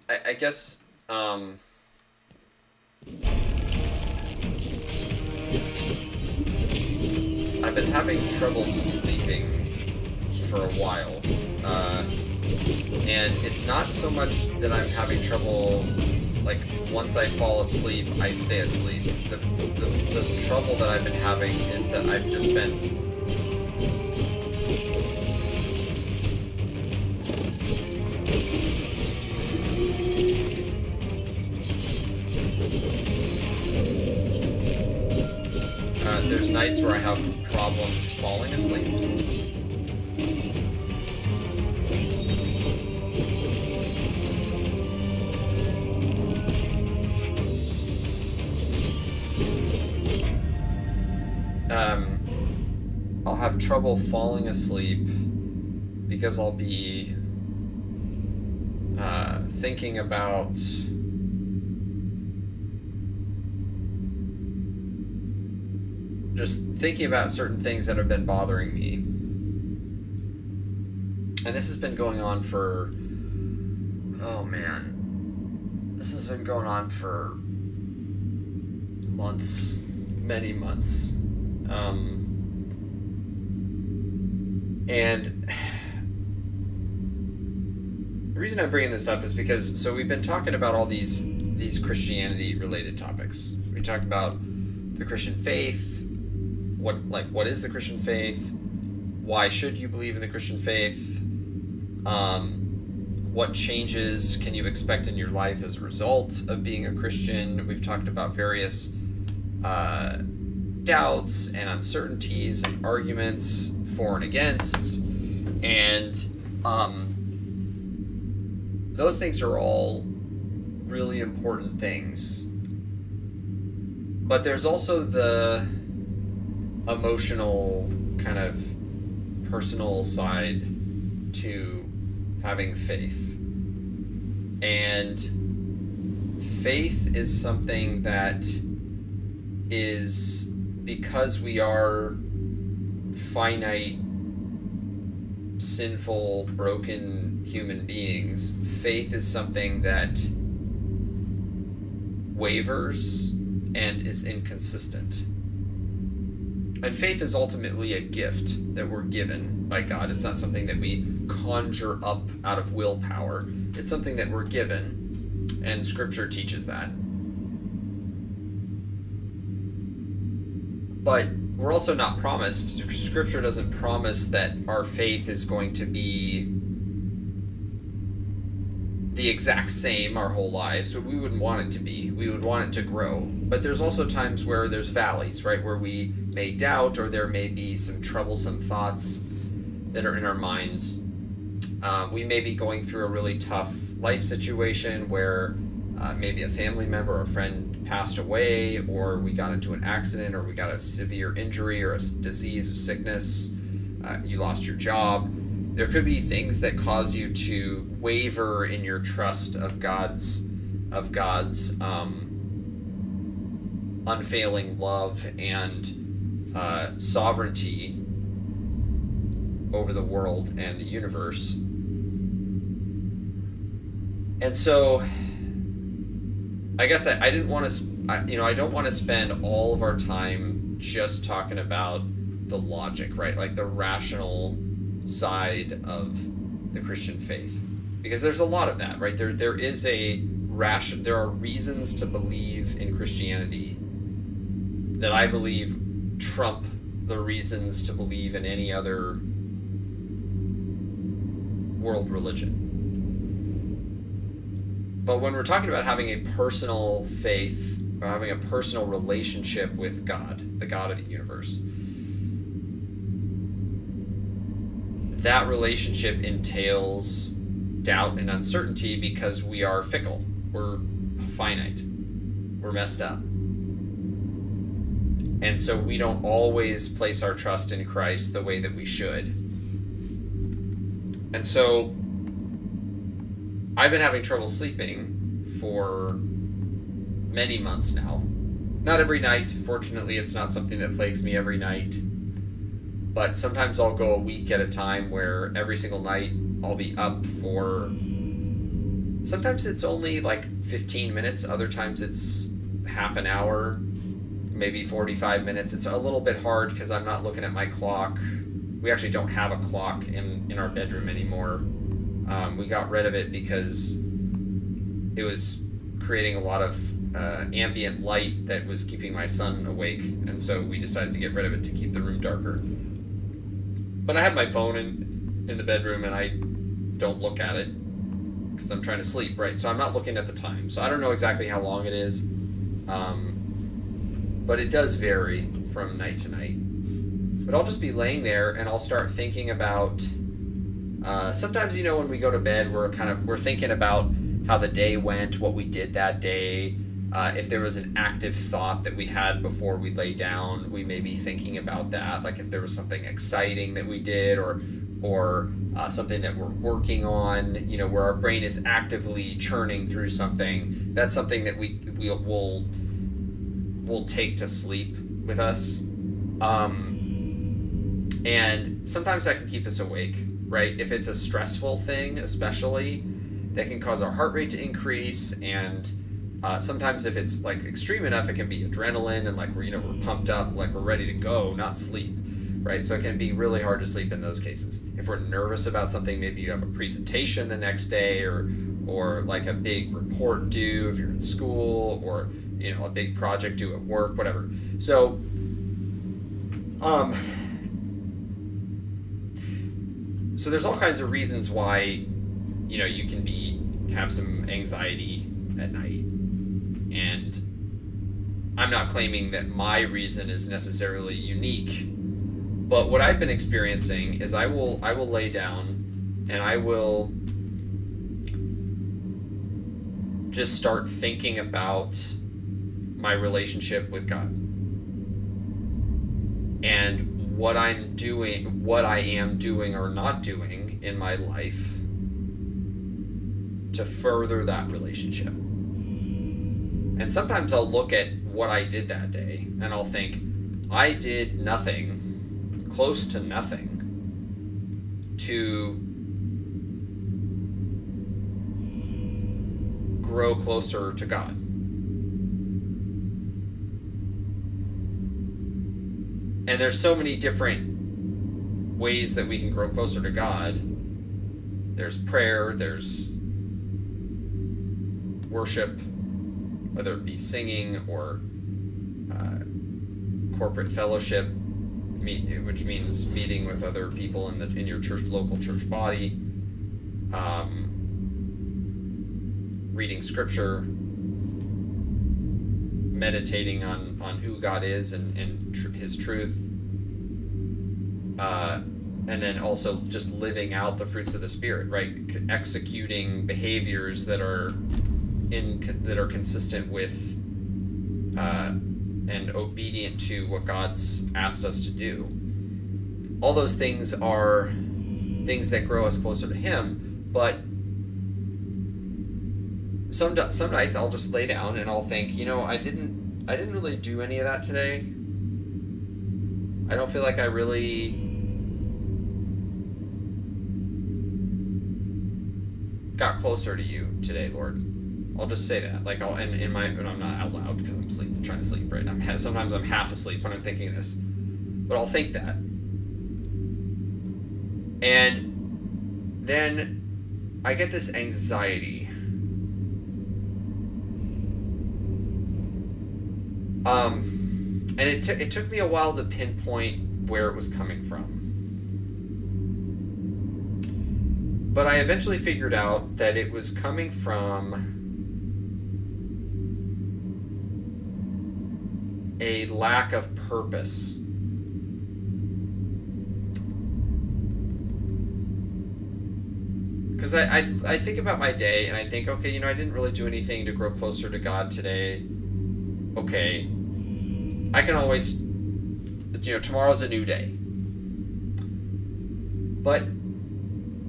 I guess I've been having trouble sleeping for a while, and it's not so much that I'm having trouble, like, once I fall asleep, I stay asleep. The trouble that I've been having is that I've just been... there's nights where I have problems falling asleep. I'll have trouble falling asleep because I'll be thinking about certain things that have been bothering me. And this has been going on for, oh man, this has been going on for months, many months. And the reason I'm bringing this up is because, so we've been talking about all these Christianity related topics. We talked about the Christian faith, what is the Christian faith? Why should you believe in the Christian faith? What changes can you expect in your life as a result of being a Christian? We've talked about various doubts and uncertainties and arguments for and against, and those things are all really important things. But there's also the emotional, kind of personal side to having faith. And faith is something that is, because we are finite, sinful, broken human beings, faith is something that wavers and is inconsistent. And faith is ultimately a gift that we're given by God. It's not something that we conjure up out of willpower. It's something that we're given, and Scripture teaches that. But we're also not promised. Scripture doesn't promise that our faith is going to be the exact same our whole lives, but we wouldn't want it to be. We would want it to grow. But there's also times where there's valleys, right? Where we may doubt, or there may be some troublesome thoughts that are in our minds. We may be going through a really tough life situation where maybe a family member or a friend passed away, or we got into an accident, or we got a severe injury or a disease or sickness. You lost your job. There could be things that cause you to waver in your trust of God's unfailing love and sovereignty over the world and the universe. And so, I guess I didn't want to, I don't want to spend all of our time just talking about the logic, right? Like the rational side of the Christian faith, because there's a lot of that, right? There are reasons to believe in Christianity that I believe trump the reasons to believe in any other world religion. But when we're talking about having a personal faith, or having a personal relationship with God, the God of the universe, that relationship entails doubt and uncertainty, because we are fickle, we're finite, we're messed up. And so we don't always place our trust in Christ the way that we should. And so I've been having trouble sleeping for many months now. Not every night. Fortunately, it's not something that plagues me every night. But sometimes I'll go a week at a time where every single night I'll be up for... Sometimes it's only like 15 minutes. Other times it's half an hour, maybe 45 minutes. It's a little bit hard because I'm not looking at my clock. We actually don't have a clock in our bedroom anymore. We got rid of it because it was creating a lot of ambient light that was keeping my son awake, and so we decided to get rid of it to keep the room darker. But I have my phone in the bedroom, and I don't look at it because I'm trying to sleep, right? So I'm not looking at the time. So I don't know exactly how long it is, but it does vary from night to night. But I'll just be laying there, and I'll start thinking about... sometimes, when we go to bed, we're thinking about how the day went, what we did that day. If there was an active thought that we had before we lay down, we may be thinking about that. Like if there was something exciting that we did, or something that we're working on, where our brain is actively churning through something. That's something that we'll take to sleep with us. And sometimes that can keep us awake, right? If it's a stressful thing, especially, that can cause our heart rate to increase, and sometimes if it's like extreme enough, it can be adrenaline, and like we're pumped up, like we're ready to go, not sleep, right? So it can be really hard to sleep in those cases. If we're nervous about something, maybe you have a presentation the next day, or like a big report due if you're in school, or a big project due at work, whatever. So so there's all kinds of reasons why you can have some anxiety at night. And I'm not claiming that my reason is necessarily unique, but what I've been experiencing is I will lay down, and I will just start thinking about my relationship with God and what I am doing or not doing in my life to further that relationship. And sometimes I'll look at what I did that day, and I'll think, I did nothing, close to nothing, to grow closer to God. And there's so many different ways that we can grow closer to God. There's prayer, there's worship, whether it be singing or corporate fellowship, which means meeting with other people in your local church body, reading scripture, meditating on who God is and His truth, and then also just living out the fruits of the Spirit, right? Executing behaviors that are consistent with and obedient to what God's asked us to do. All those things are things that grow us closer to Him, but some nights I'll just lay down and I'll think, I didn't really do any of that today. I don't feel like I really got closer to you today, Lord. I'll just say that, but I'm not out loud because I'm trying to sleep, right? Sometimes I'm half asleep when I'm thinking this, but I'll think that, and then I get this anxiety. And it took me a while to pinpoint where it was coming from. But I eventually figured out that it was coming from a lack of purpose. Because I think about my day and I think, okay, I didn't really do anything to grow closer to God today. Okay, I can always, tomorrow's a new day. But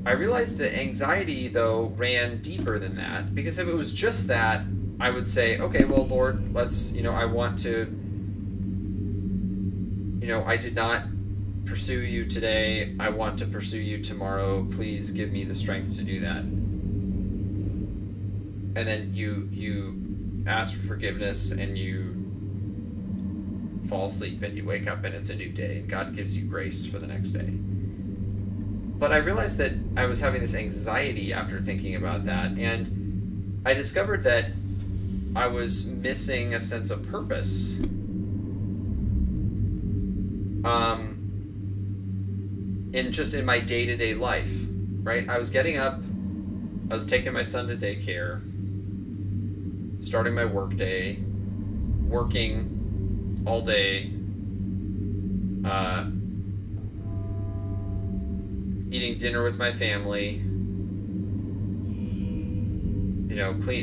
I realized that anxiety, though, ran deeper than that. Because if it was just that, I would say, okay, well, Lord, let's, I want to, I did not pursue you today. I want to pursue you tomorrow. Please give me the strength to do that. And then you ask for forgiveness and you fall asleep and you wake up and it's a new day and God gives you grace for the next day. But I realized that I was having this anxiety after thinking about that, and I discovered that I was missing a sense of purpose. In my day-to-day life, right? I was getting up, I was taking my son to daycare, starting my work day, working all day, eating dinner with my family,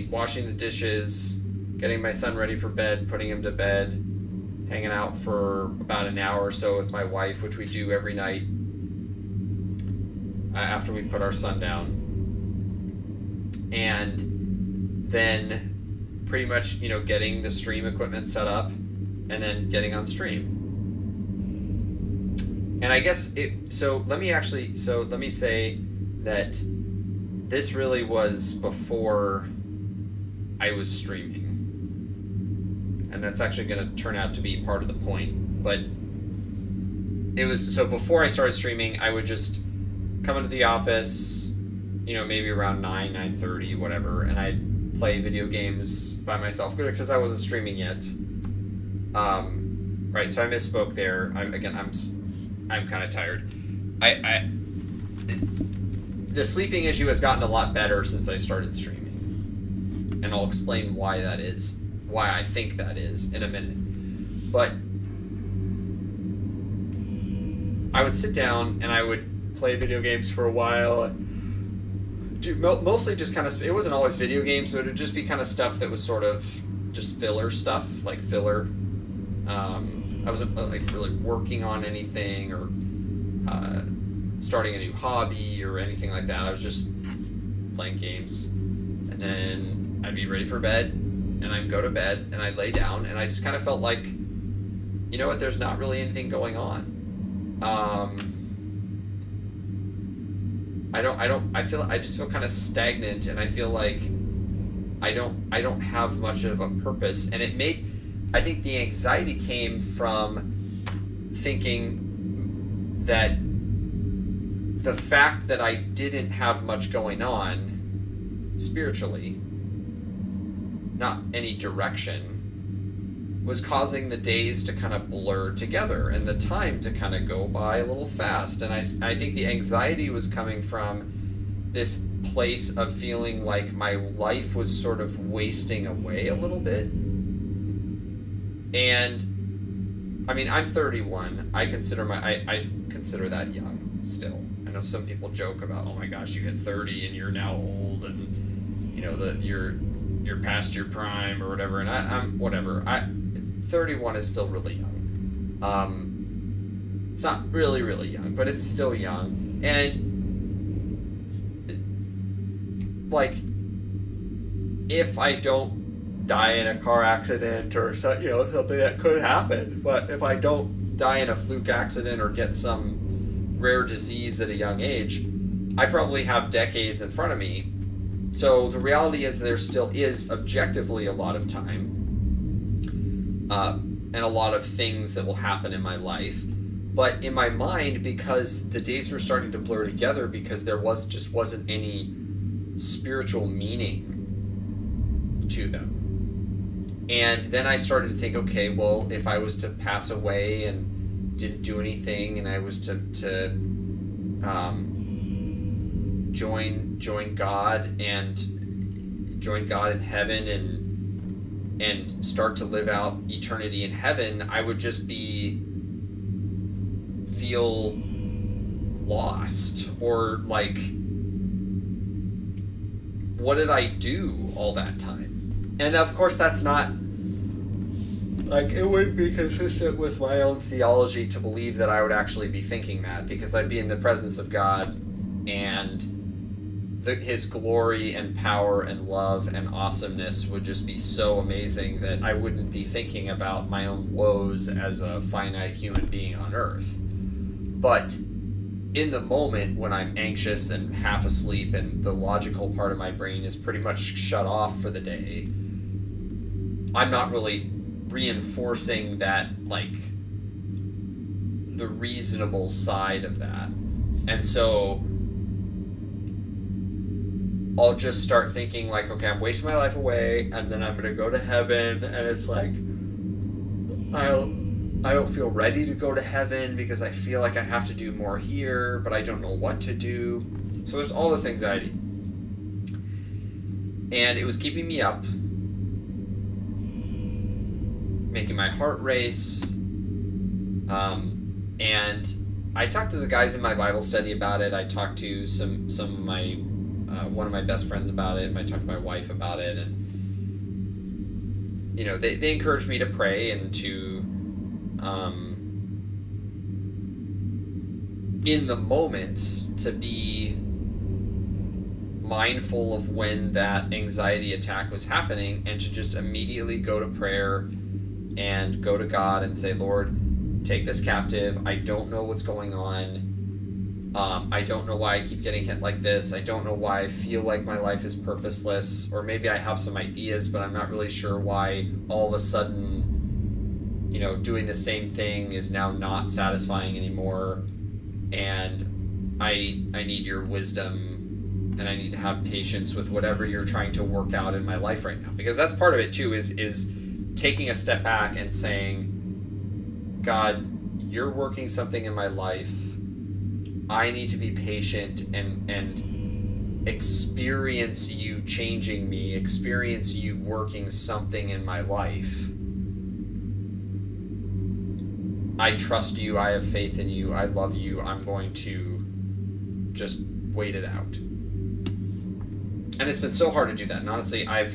washing the dishes, getting my son ready for bed, putting him to bed, hanging out for about an hour or so with my wife, which we do every night after we put our son down. And then pretty much, getting the stream equipment set up and then getting on stream. And I guess let me say that this really was before I was streaming. And that's actually going to turn out to be part of the point. But it was, so before I started streaming, I would just come into the office, maybe around 9:30, whatever, and I'd play video games by myself because I wasn't streaming yet. Right, so I misspoke there. I'm kind of tired. The sleeping issue has gotten a lot better since I started streaming. And I'll explain why that is, why I think that is in a minute. But I would sit down and I would play video games for a while. Mostly just kind of, it wasn't always video games, but it would just be kind of stuff that was sort of just filler stuff, like filler. I wasn't really working on anything or starting a new hobby or anything like that. I was just playing games, and then I'd be ready for bed, and I'd go to bed, and I'd lay down, and I just kind of felt like, there's not really anything going on. I just feel kind of stagnant, and I feel like I don't have much of a purpose, and I think the anxiety came from thinking that the fact that I didn't have much going on spiritually, not any direction, was causing the days to kind of blur together and the time to kind of go by a little fast. And I think the anxiety was coming from this place of feeling like my life was sort of wasting away a little bit. And I mean, I'm 31. I consider that young still. I know some people joke about, oh my gosh, you hit 30 and you're now old, and you know that you're past your prime or whatever. And I'm whatever. 31 is still really young. It's not really young, but it's still young. And like, if I don't die in a car accident or something that could happen, but if I don't die in a fluke accident or get some rare disease at a young age, I probably have decades in front of me. So the reality is there still is objectively a lot of time, and a lot of things that will happen in my life. But in my mind, because the days were starting to blur together, because there wasn't any spiritual meaning to them. And then I started to think, okay, well, if I was to pass away and didn't do anything, and I was to join God in heaven and start to live out eternity in heaven, I would just feel lost, or like, what did I do all that time? And of course that's not, like, it wouldn't be consistent with my own theology to believe that I would actually be thinking that, because I'd be in the presence of God, and his glory and power and love and awesomeness would just be so amazing that I wouldn't be thinking about my own woes as a finite human being on earth. But in the moment when I'm anxious and half asleep and the logical part of my brain is pretty much shut off for the day, I'm not really reinforcing that, like, the reasonable side of that. And so I'll just start thinking, like, okay, I'm wasting my life away, and then I'm going to go to heaven, and it's like, I don't feel ready to go to heaven because I feel like I have to do more here, but I don't know what to do. So there's all this anxiety. And it was keeping me up, making my heart race. And I talked to the guys in my Bible study about it. I talked to some of my one of my best friends about it, and I talked to my wife about it, and they encouraged me to pray and to in the moment to be mindful of when that anxiety attack was happening, and to just immediately go to prayer and go to God and say, Lord, take this captive. I don't know what's going on. I don't know why I keep getting hit like this. I don't know why I feel like my life is purposeless, or maybe I have some ideas, but I'm not really sure why all of a sudden, doing the same thing is now not satisfying anymore. And I need your wisdom, and I need to have patience with whatever you're trying to work out in my life right now. Because that's part of it too, is taking a step back and saying, God, you're working something in my life. I need to be patient and experience you changing me, experience you working something in my life. I trust you, I have faith in you, I love you, I'm going to just wait it out. And it's been so hard to do that. And honestly, I've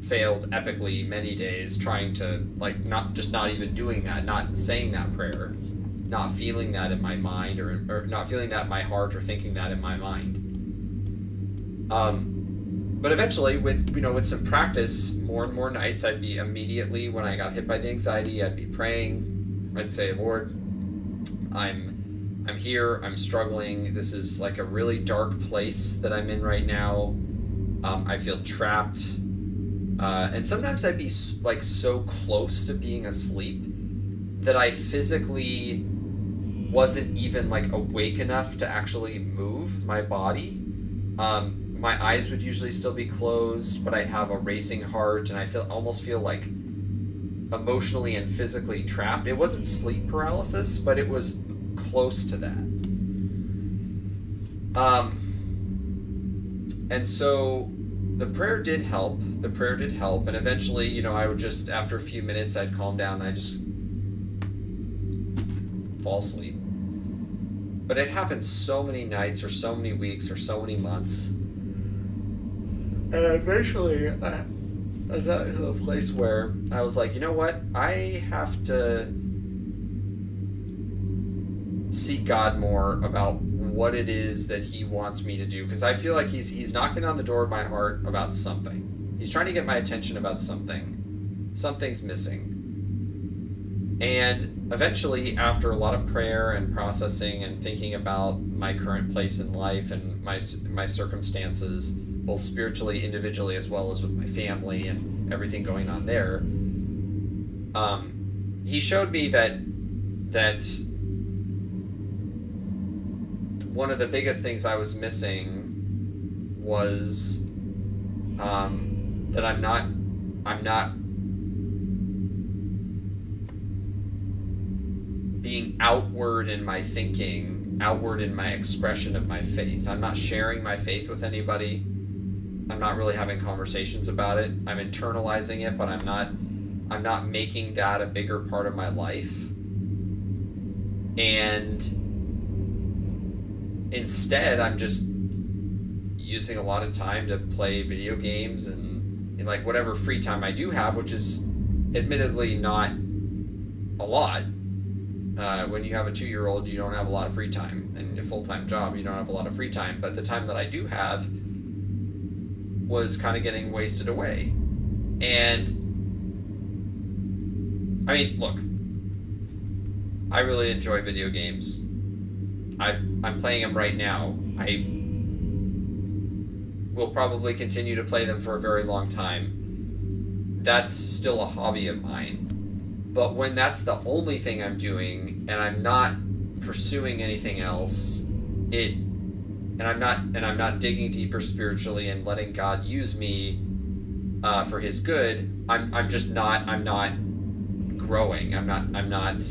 failed epically many days trying to, like, not even doing that, not saying that prayer, not feeling that in my mind, or not feeling that in my heart, or thinking that in my mind. But eventually, with some practice, more and more nights, I'd be immediately, when I got hit by the anxiety, I'd be praying. I'd say, Lord, I'm here, I'm struggling, this is like a really dark place that I'm in right now. I feel trapped. And sometimes I'd be like so close to being asleep that I physically wasn't even like awake enough to actually move my body. My eyes would usually still be closed, but I'd have a racing heart, and I almost feel like emotionally and physically trapped. It wasn't sleep paralysis, but it was close to that. And so the prayer did help. And eventually, you know, I would just, after a few minutes, I'd calm down and I'd just fall asleep. But it happened so many nights or so many weeks or so many months. And eventually, I got to a place where I was like, you know what? I have to seek God more about what it is that he wants me to do, because I feel like he's knocking on the door of my heart about something. He's trying to get my attention about something. Something's missing. And eventually, after a lot of prayer and processing and thinking about my current place in life and my circumstances, both spiritually, individually, as well as with my family and everything going on there, he showed me that one of the biggest things I was missing was that I'm not being outward in my thinking, outward in my expression of my faith. I'm not sharing my faith with anybody. I'm not really having conversations about it. I'm internalizing it, but I'm not making that a bigger part of my life. And instead, I'm just using a lot of time to play video games and like whatever free time I do have, which is admittedly not a lot. When you have a 2-year-old, you don't have a lot of free time, and a full-time job, you don't have a lot of free time. But the time that I do have was kind of getting wasted away. And I mean, look, I really enjoy video games. I'm playing them right now. I will probably continue to play them for a very long time. That's still a hobby of mine. But when that's the only thing I'm doing and I'm not pursuing anything else, and I'm not digging deeper spiritually and letting God use me for his good, I'm not growing. I'm not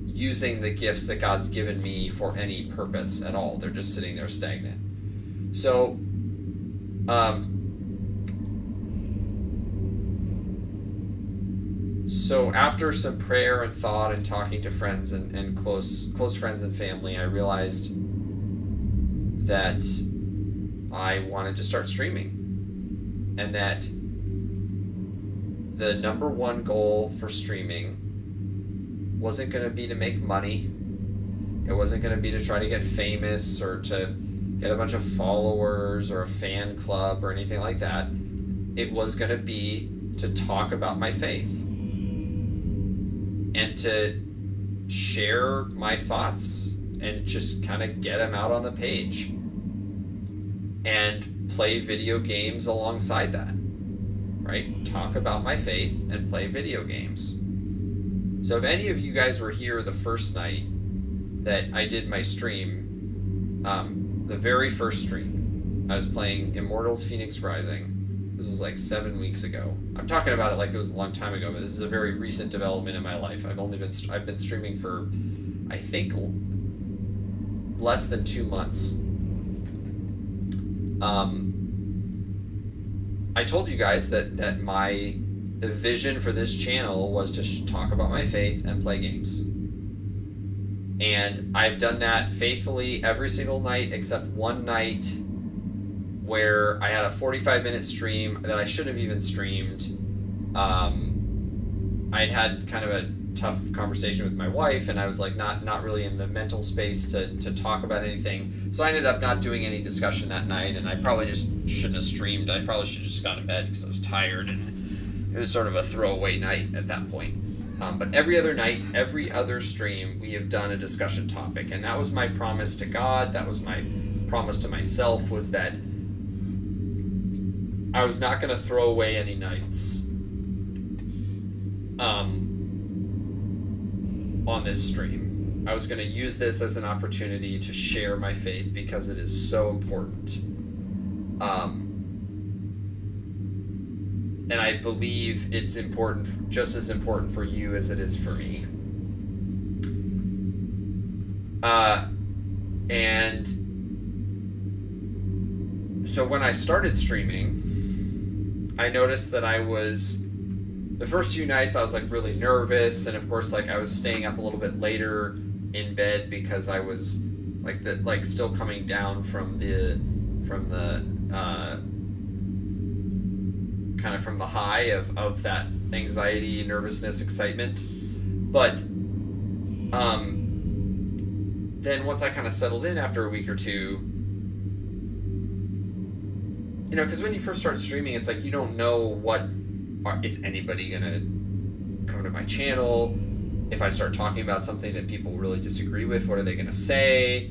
using the gifts that God's given me for any purpose at all. They're just sitting there stagnant. So, so after some prayer and thought and talking to friends and close friends and family, I realized that I wanted to start streaming, and that the number one goal for streaming wasn't going to be to make money. It wasn't going to be to try to get famous or to get a bunch of followers or a fan club or anything like that. It was going to be to talk about my faith and to share my thoughts and just kind of get them out on the page and play video games alongside that, right? Talk about my faith and play video games. So if any of you guys were here the first night that I did my stream, the very first stream, I was playing Immortals Phoenix Rising. This was like 7 weeks ago. I'm talking about it like it was a long time ago, but this is a very recent development in my life. I've been streaming for, I think, less than 2 months. I told you guys that the vision for this channel was to talk about my faith and play games. And I've done that faithfully every single night except one night where I had a 45-minute stream that I shouldn't have even streamed. I'd had kind of a tough conversation with my wife, and I was like not really in the mental space to talk about anything. So I ended up not doing any discussion that night, and I probably just shouldn't have streamed. I probably should have just gone to bed because I was tired, and it was sort of a throwaway night at that point. But every other night, every other stream, we have done a discussion topic, and that was my promise to God. That was my promise to myself, was that I was not going to throw away any nights on this stream. I was going to use this as an opportunity to share my faith because it is so important. And I believe it's important, just as important for you as it is for me. And so when I started streaming, I noticed that the first few nights I was like really nervous, and of course like I was staying up a little bit later in bed because I was still coming down from the kind of from the high of that anxiety, nervousness, excitement. But then once I kind of settled in after a week or two, because when you first start streaming, it's like you don't know is anybody gonna come to my channel? If I start talking about something that people really disagree with, what are they gonna say?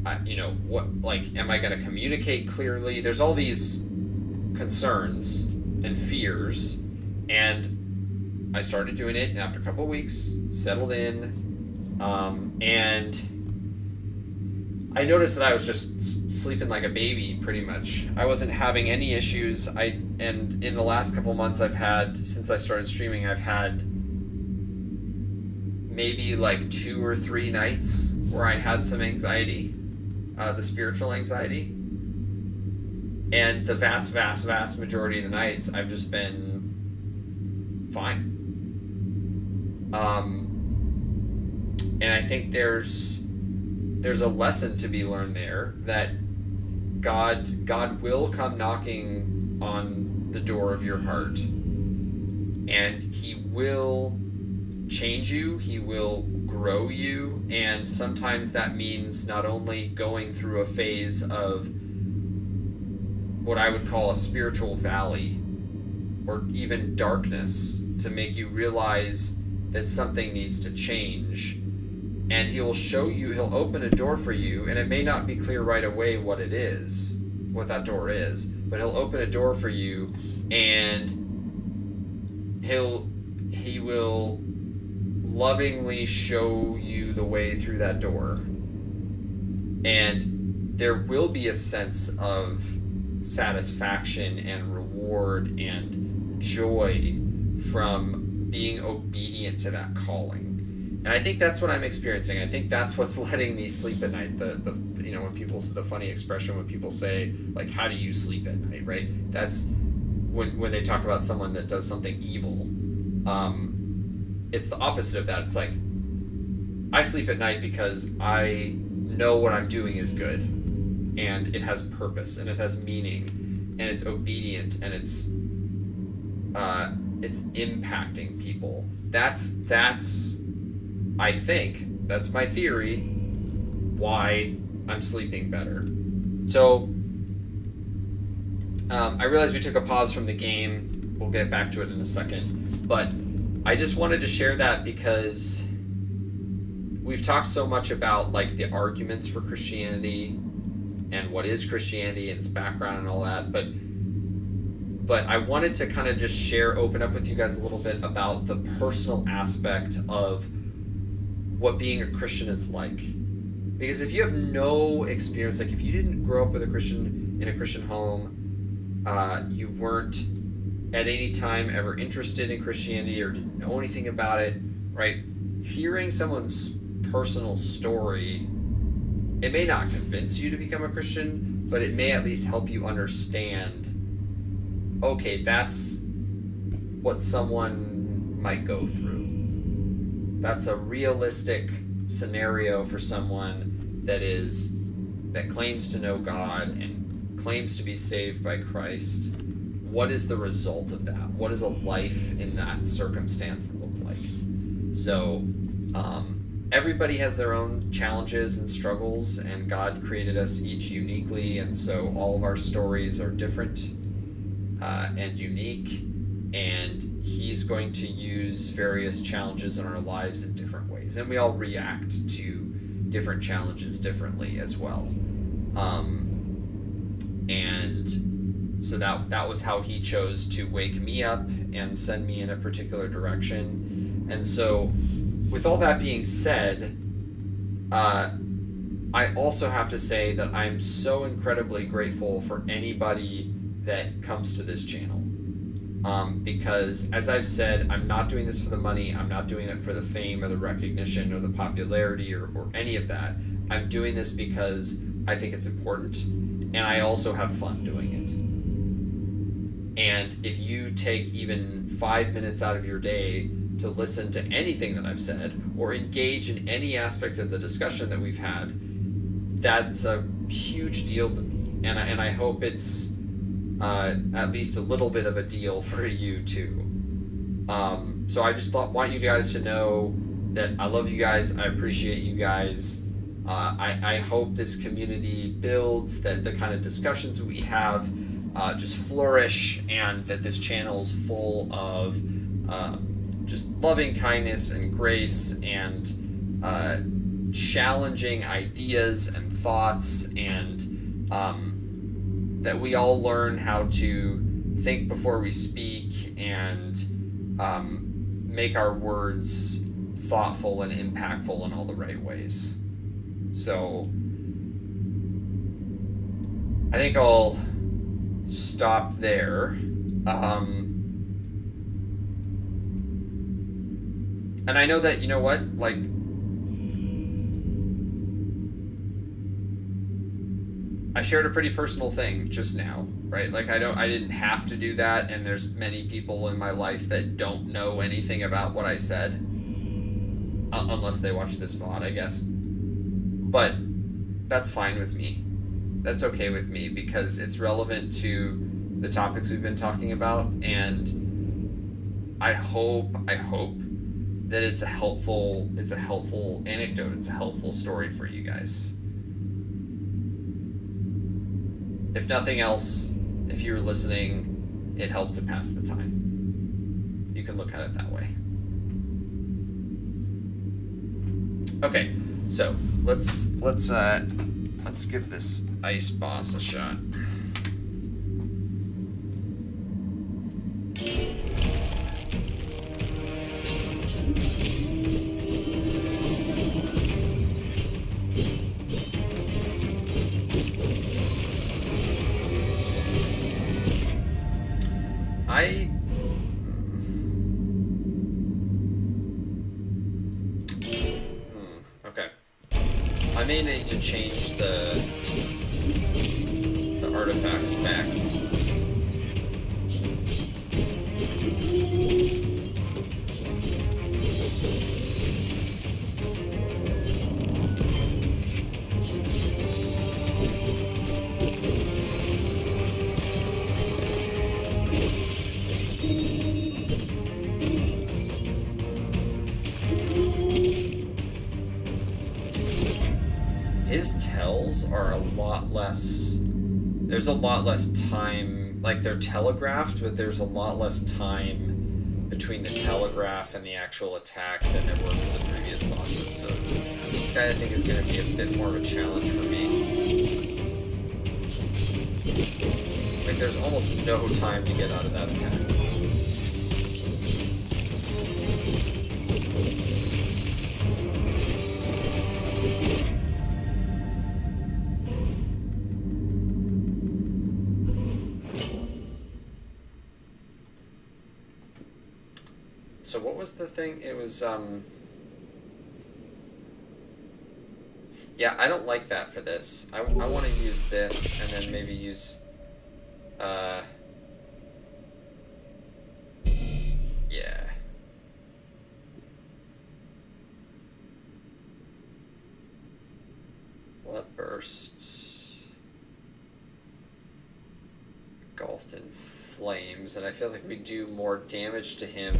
Am I gonna communicate clearly? There's all these concerns and fears, and I started doing it, and after a couple of weeks, settled in, and I noticed that I was just sleeping like a baby, pretty much. I wasn't having any issues. And in the last couple of months since I started streaming, I've had maybe like 2 or 3 nights where I had some anxiety, the spiritual anxiety. And the vast, vast, vast majority of the nights, I've just been fine. And I think there's a lesson to be learned there, that God will come knocking on the door of your heart, and he will change you, he will grow you, and sometimes that means not only going through a phase of what I would call a spiritual valley or even darkness to make you realize that something needs to change. And he'll open a door for you, and it may not be clear right away what that door is, but he'll open a door for you, and he will lovingly show you the way through that door. And there will be a sense of satisfaction and reward and joy from being obedient to that calling. And I think that's what I'm experiencing. I think that's what's letting me sleep at night. The funny expression when people say, like, how do you sleep at night, right? That's when they talk about someone that does something evil. It's the opposite of that. It's like, I sleep at night because I know what I'm doing is good, and it has purpose, and it has meaning, and it's obedient, and it's impacting people. I think that's my theory why I'm sleeping better. So I realize we took a pause from the game. We'll get back to it in a second, but I just wanted to share that because we've talked so much about like the arguments for Christianity and what is Christianity and its background and all that, but I wanted to kind of just open up with you guys a little bit about the personal aspect of what being a Christian is like. Because if you have no experience, like if you didn't grow up in a Christian home, you weren't at any time ever interested in Christianity or didn't know anything about it, right? Hearing someone's personal story, it may not convince you to become a Christian, but it may at least help you understand, okay, that's what someone might go through. That's a realistic scenario for someone that claims to know God and claims to be saved by Christ. What is the result of that? What does a life in that circumstance look like? So, everybody has their own challenges and struggles, and God created us each uniquely, and so all of our stories are different and unique. And he's going to use various challenges in our lives in different ways. And we all react to different challenges differently as well. And so that was how he chose to wake me up and send me in a particular direction. And so with all that being said, I also have to say that I'm so incredibly grateful for anybody that comes to this channel. Because, as I've said, I'm not doing this for the money, I'm not doing it for the fame or the recognition or the popularity or any of that. I'm doing this because I think it's important, and I also have fun doing it. And if you take even 5 minutes out of your day to listen to anything that I've said or engage in any aspect of the discussion that we've had, that's a huge deal to me. And I hope it's at least a little bit of a deal for you too. So I just want you guys to know that I love you guys. I appreciate you guys. I hope this community builds, that the kind of discussions we have just flourish, and that this channel is full of just loving kindness and grace and challenging ideas and thoughts, and that we all learn how to think before we speak and make our words thoughtful and impactful in all the right ways. So I think I'll stop there. And I know that, you know what, like, I shared a pretty personal thing just now, right? Like, I didn't have to do that, and there's many people in my life that don't know anything about what I said, unless they watch this VOD, I guess. But that's fine with me. That's okay with me, because it's relevant to the topics we've been talking about, and I hope that it's a helpful anecdote, it's a helpful story for you guys. If nothing else, if you were listening, it helped to pass the time. You can look at it that way. Okay, so let's give this ice boss a shot. Okay. I may need to change the artifacts back. His tells are a lot less, there's a lot less time, like they're telegraphed, but there's a lot less time between the telegraph and the actual attack than there were for the previous bosses, so this guy I think is going to be a bit more of a challenge for me. Like, there's almost no time to get out of that attack. So what was the thing? It was, yeah, I don't like that for this. I want to use this and then maybe use, yeah. Blood bursts. Engulfed in flames, and I feel like we do more damage to him.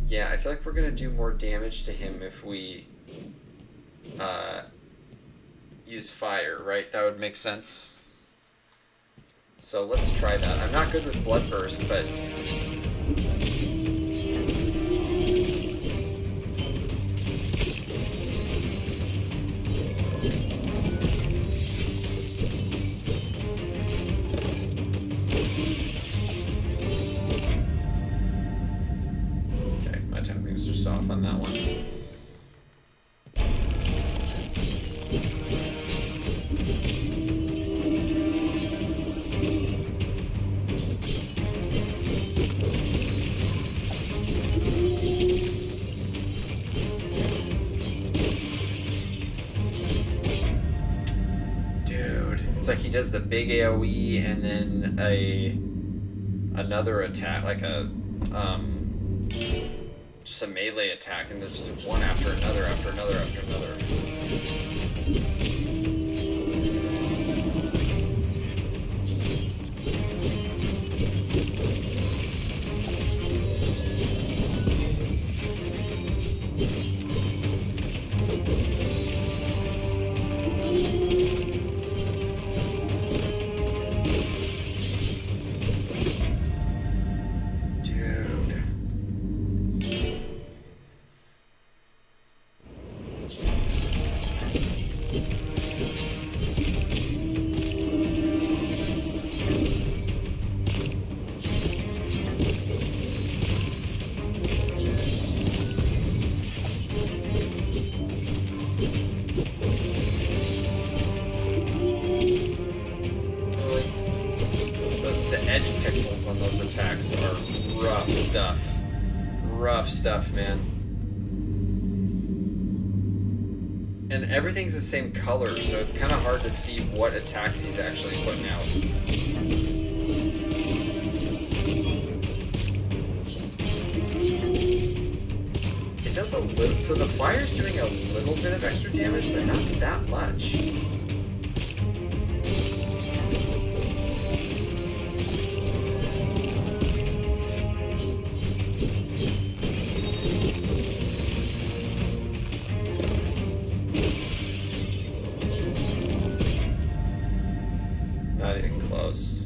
Yeah, I feel like we're gonna do more damage to him if we use fire, right? That would make sense. So let's try that. I'm not good with blood burst, but like he does the big AoE and then another attack, like just a melee attack, and there's just one after another, after another, after another. Attacks are rough stuff. Rough stuff, man. And everything's the same color, so it's kind of hard to see what attacks he's actually putting out. It does a little, so the fire's doing a little bit of extra damage, but not that much. Not even close.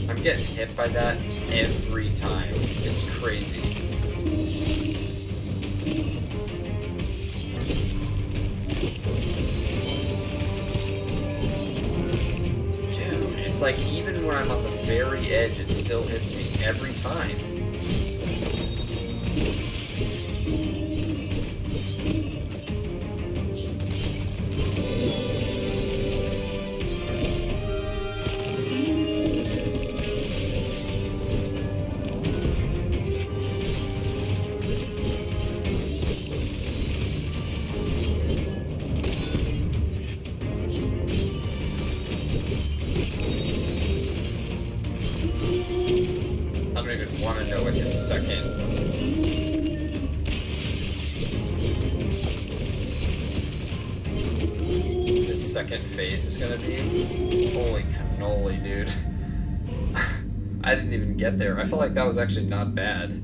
I'm getting hit by that every time. It's crazy. Dude, it's like even when I'm on the very edge, it still hits me every time. Want to know what his second phase is gonna be. Holy cannoli, dude. I didn't even get there. I felt like that was actually not bad.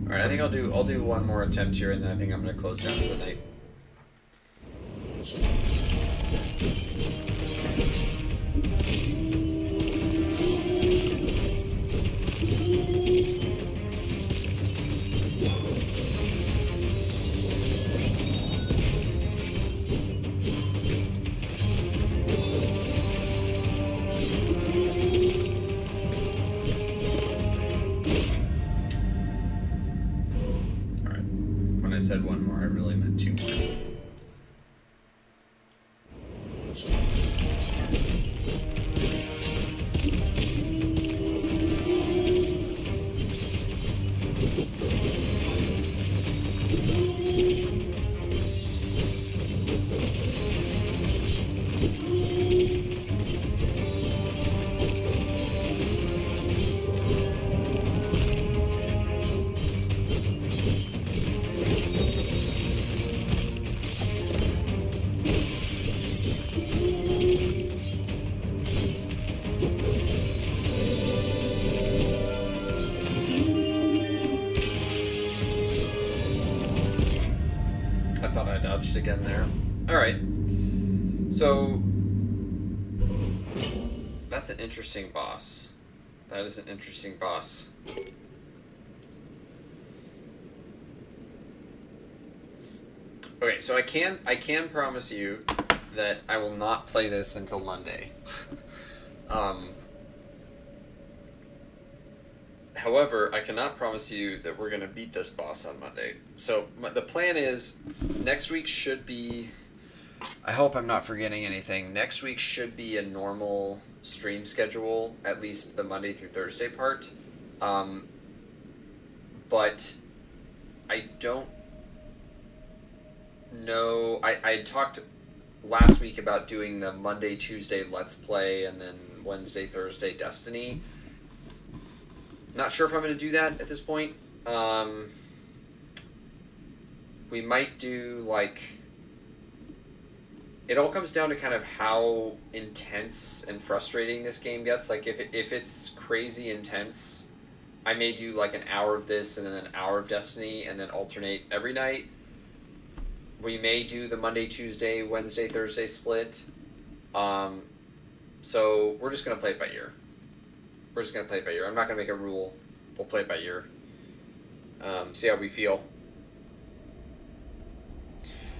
Alright, I think I'll do one more attempt here, and then I think I'm gonna close down for the night. I said one more, I really meant two more. Dodged again there. Alright. So that's an interesting boss. That is an interesting boss. Okay, so I can promise you that I will not play this until Monday. However, I cannot promise you that we're going to beat this boss on Monday. So the plan is next week should be. I hope I'm not forgetting anything. Next week should be a normal stream schedule, at least the Monday through Thursday part. But I don't know. I had talked last week about doing the Monday, Tuesday Let's Play, and then Wednesday, Thursday Destiny. Not sure if I'm going to do that at this point. We might do, like... It all comes down to kind of how intense and frustrating this game gets. Like, if it's crazy intense, I may do, like, an hour of this and then an hour of Destiny and then alternate every night. We may do the Monday, Tuesday, Wednesday, Thursday split. So we're just going to play it by ear. We're just going to play it by ear. I'm not going to make a rule. We'll play it by ear. See how we feel.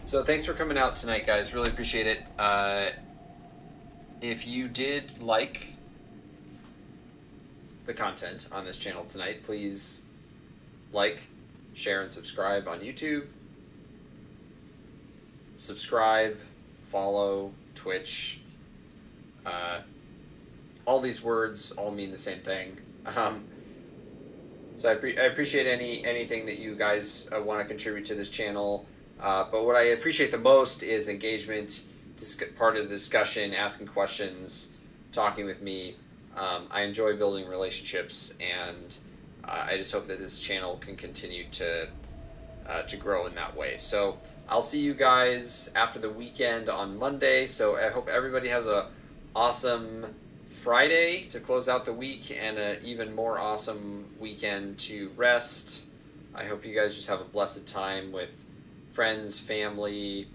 So thanks for coming out tonight, guys. Really appreciate it. If you did like the content on this channel tonight, please like, share, and subscribe on YouTube. Subscribe, follow, Twitch. All these words all mean the same thing. So I appreciate anything that you guys want to contribute to this channel. But what I appreciate the most is engagement, part of the discussion, asking questions, talking with me. I enjoy building relationships, and I just hope that this channel can continue to grow in that way. So I'll see you guys after the weekend on Monday. So I hope everybody has a awesome Friday to close out the week and an even more awesome weekend to rest. I hope you guys just have a blessed time with friends, family,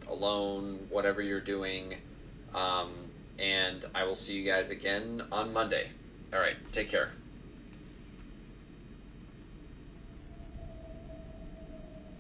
alone, whatever you're doing. And I will see you guys again on Monday. All right, take care.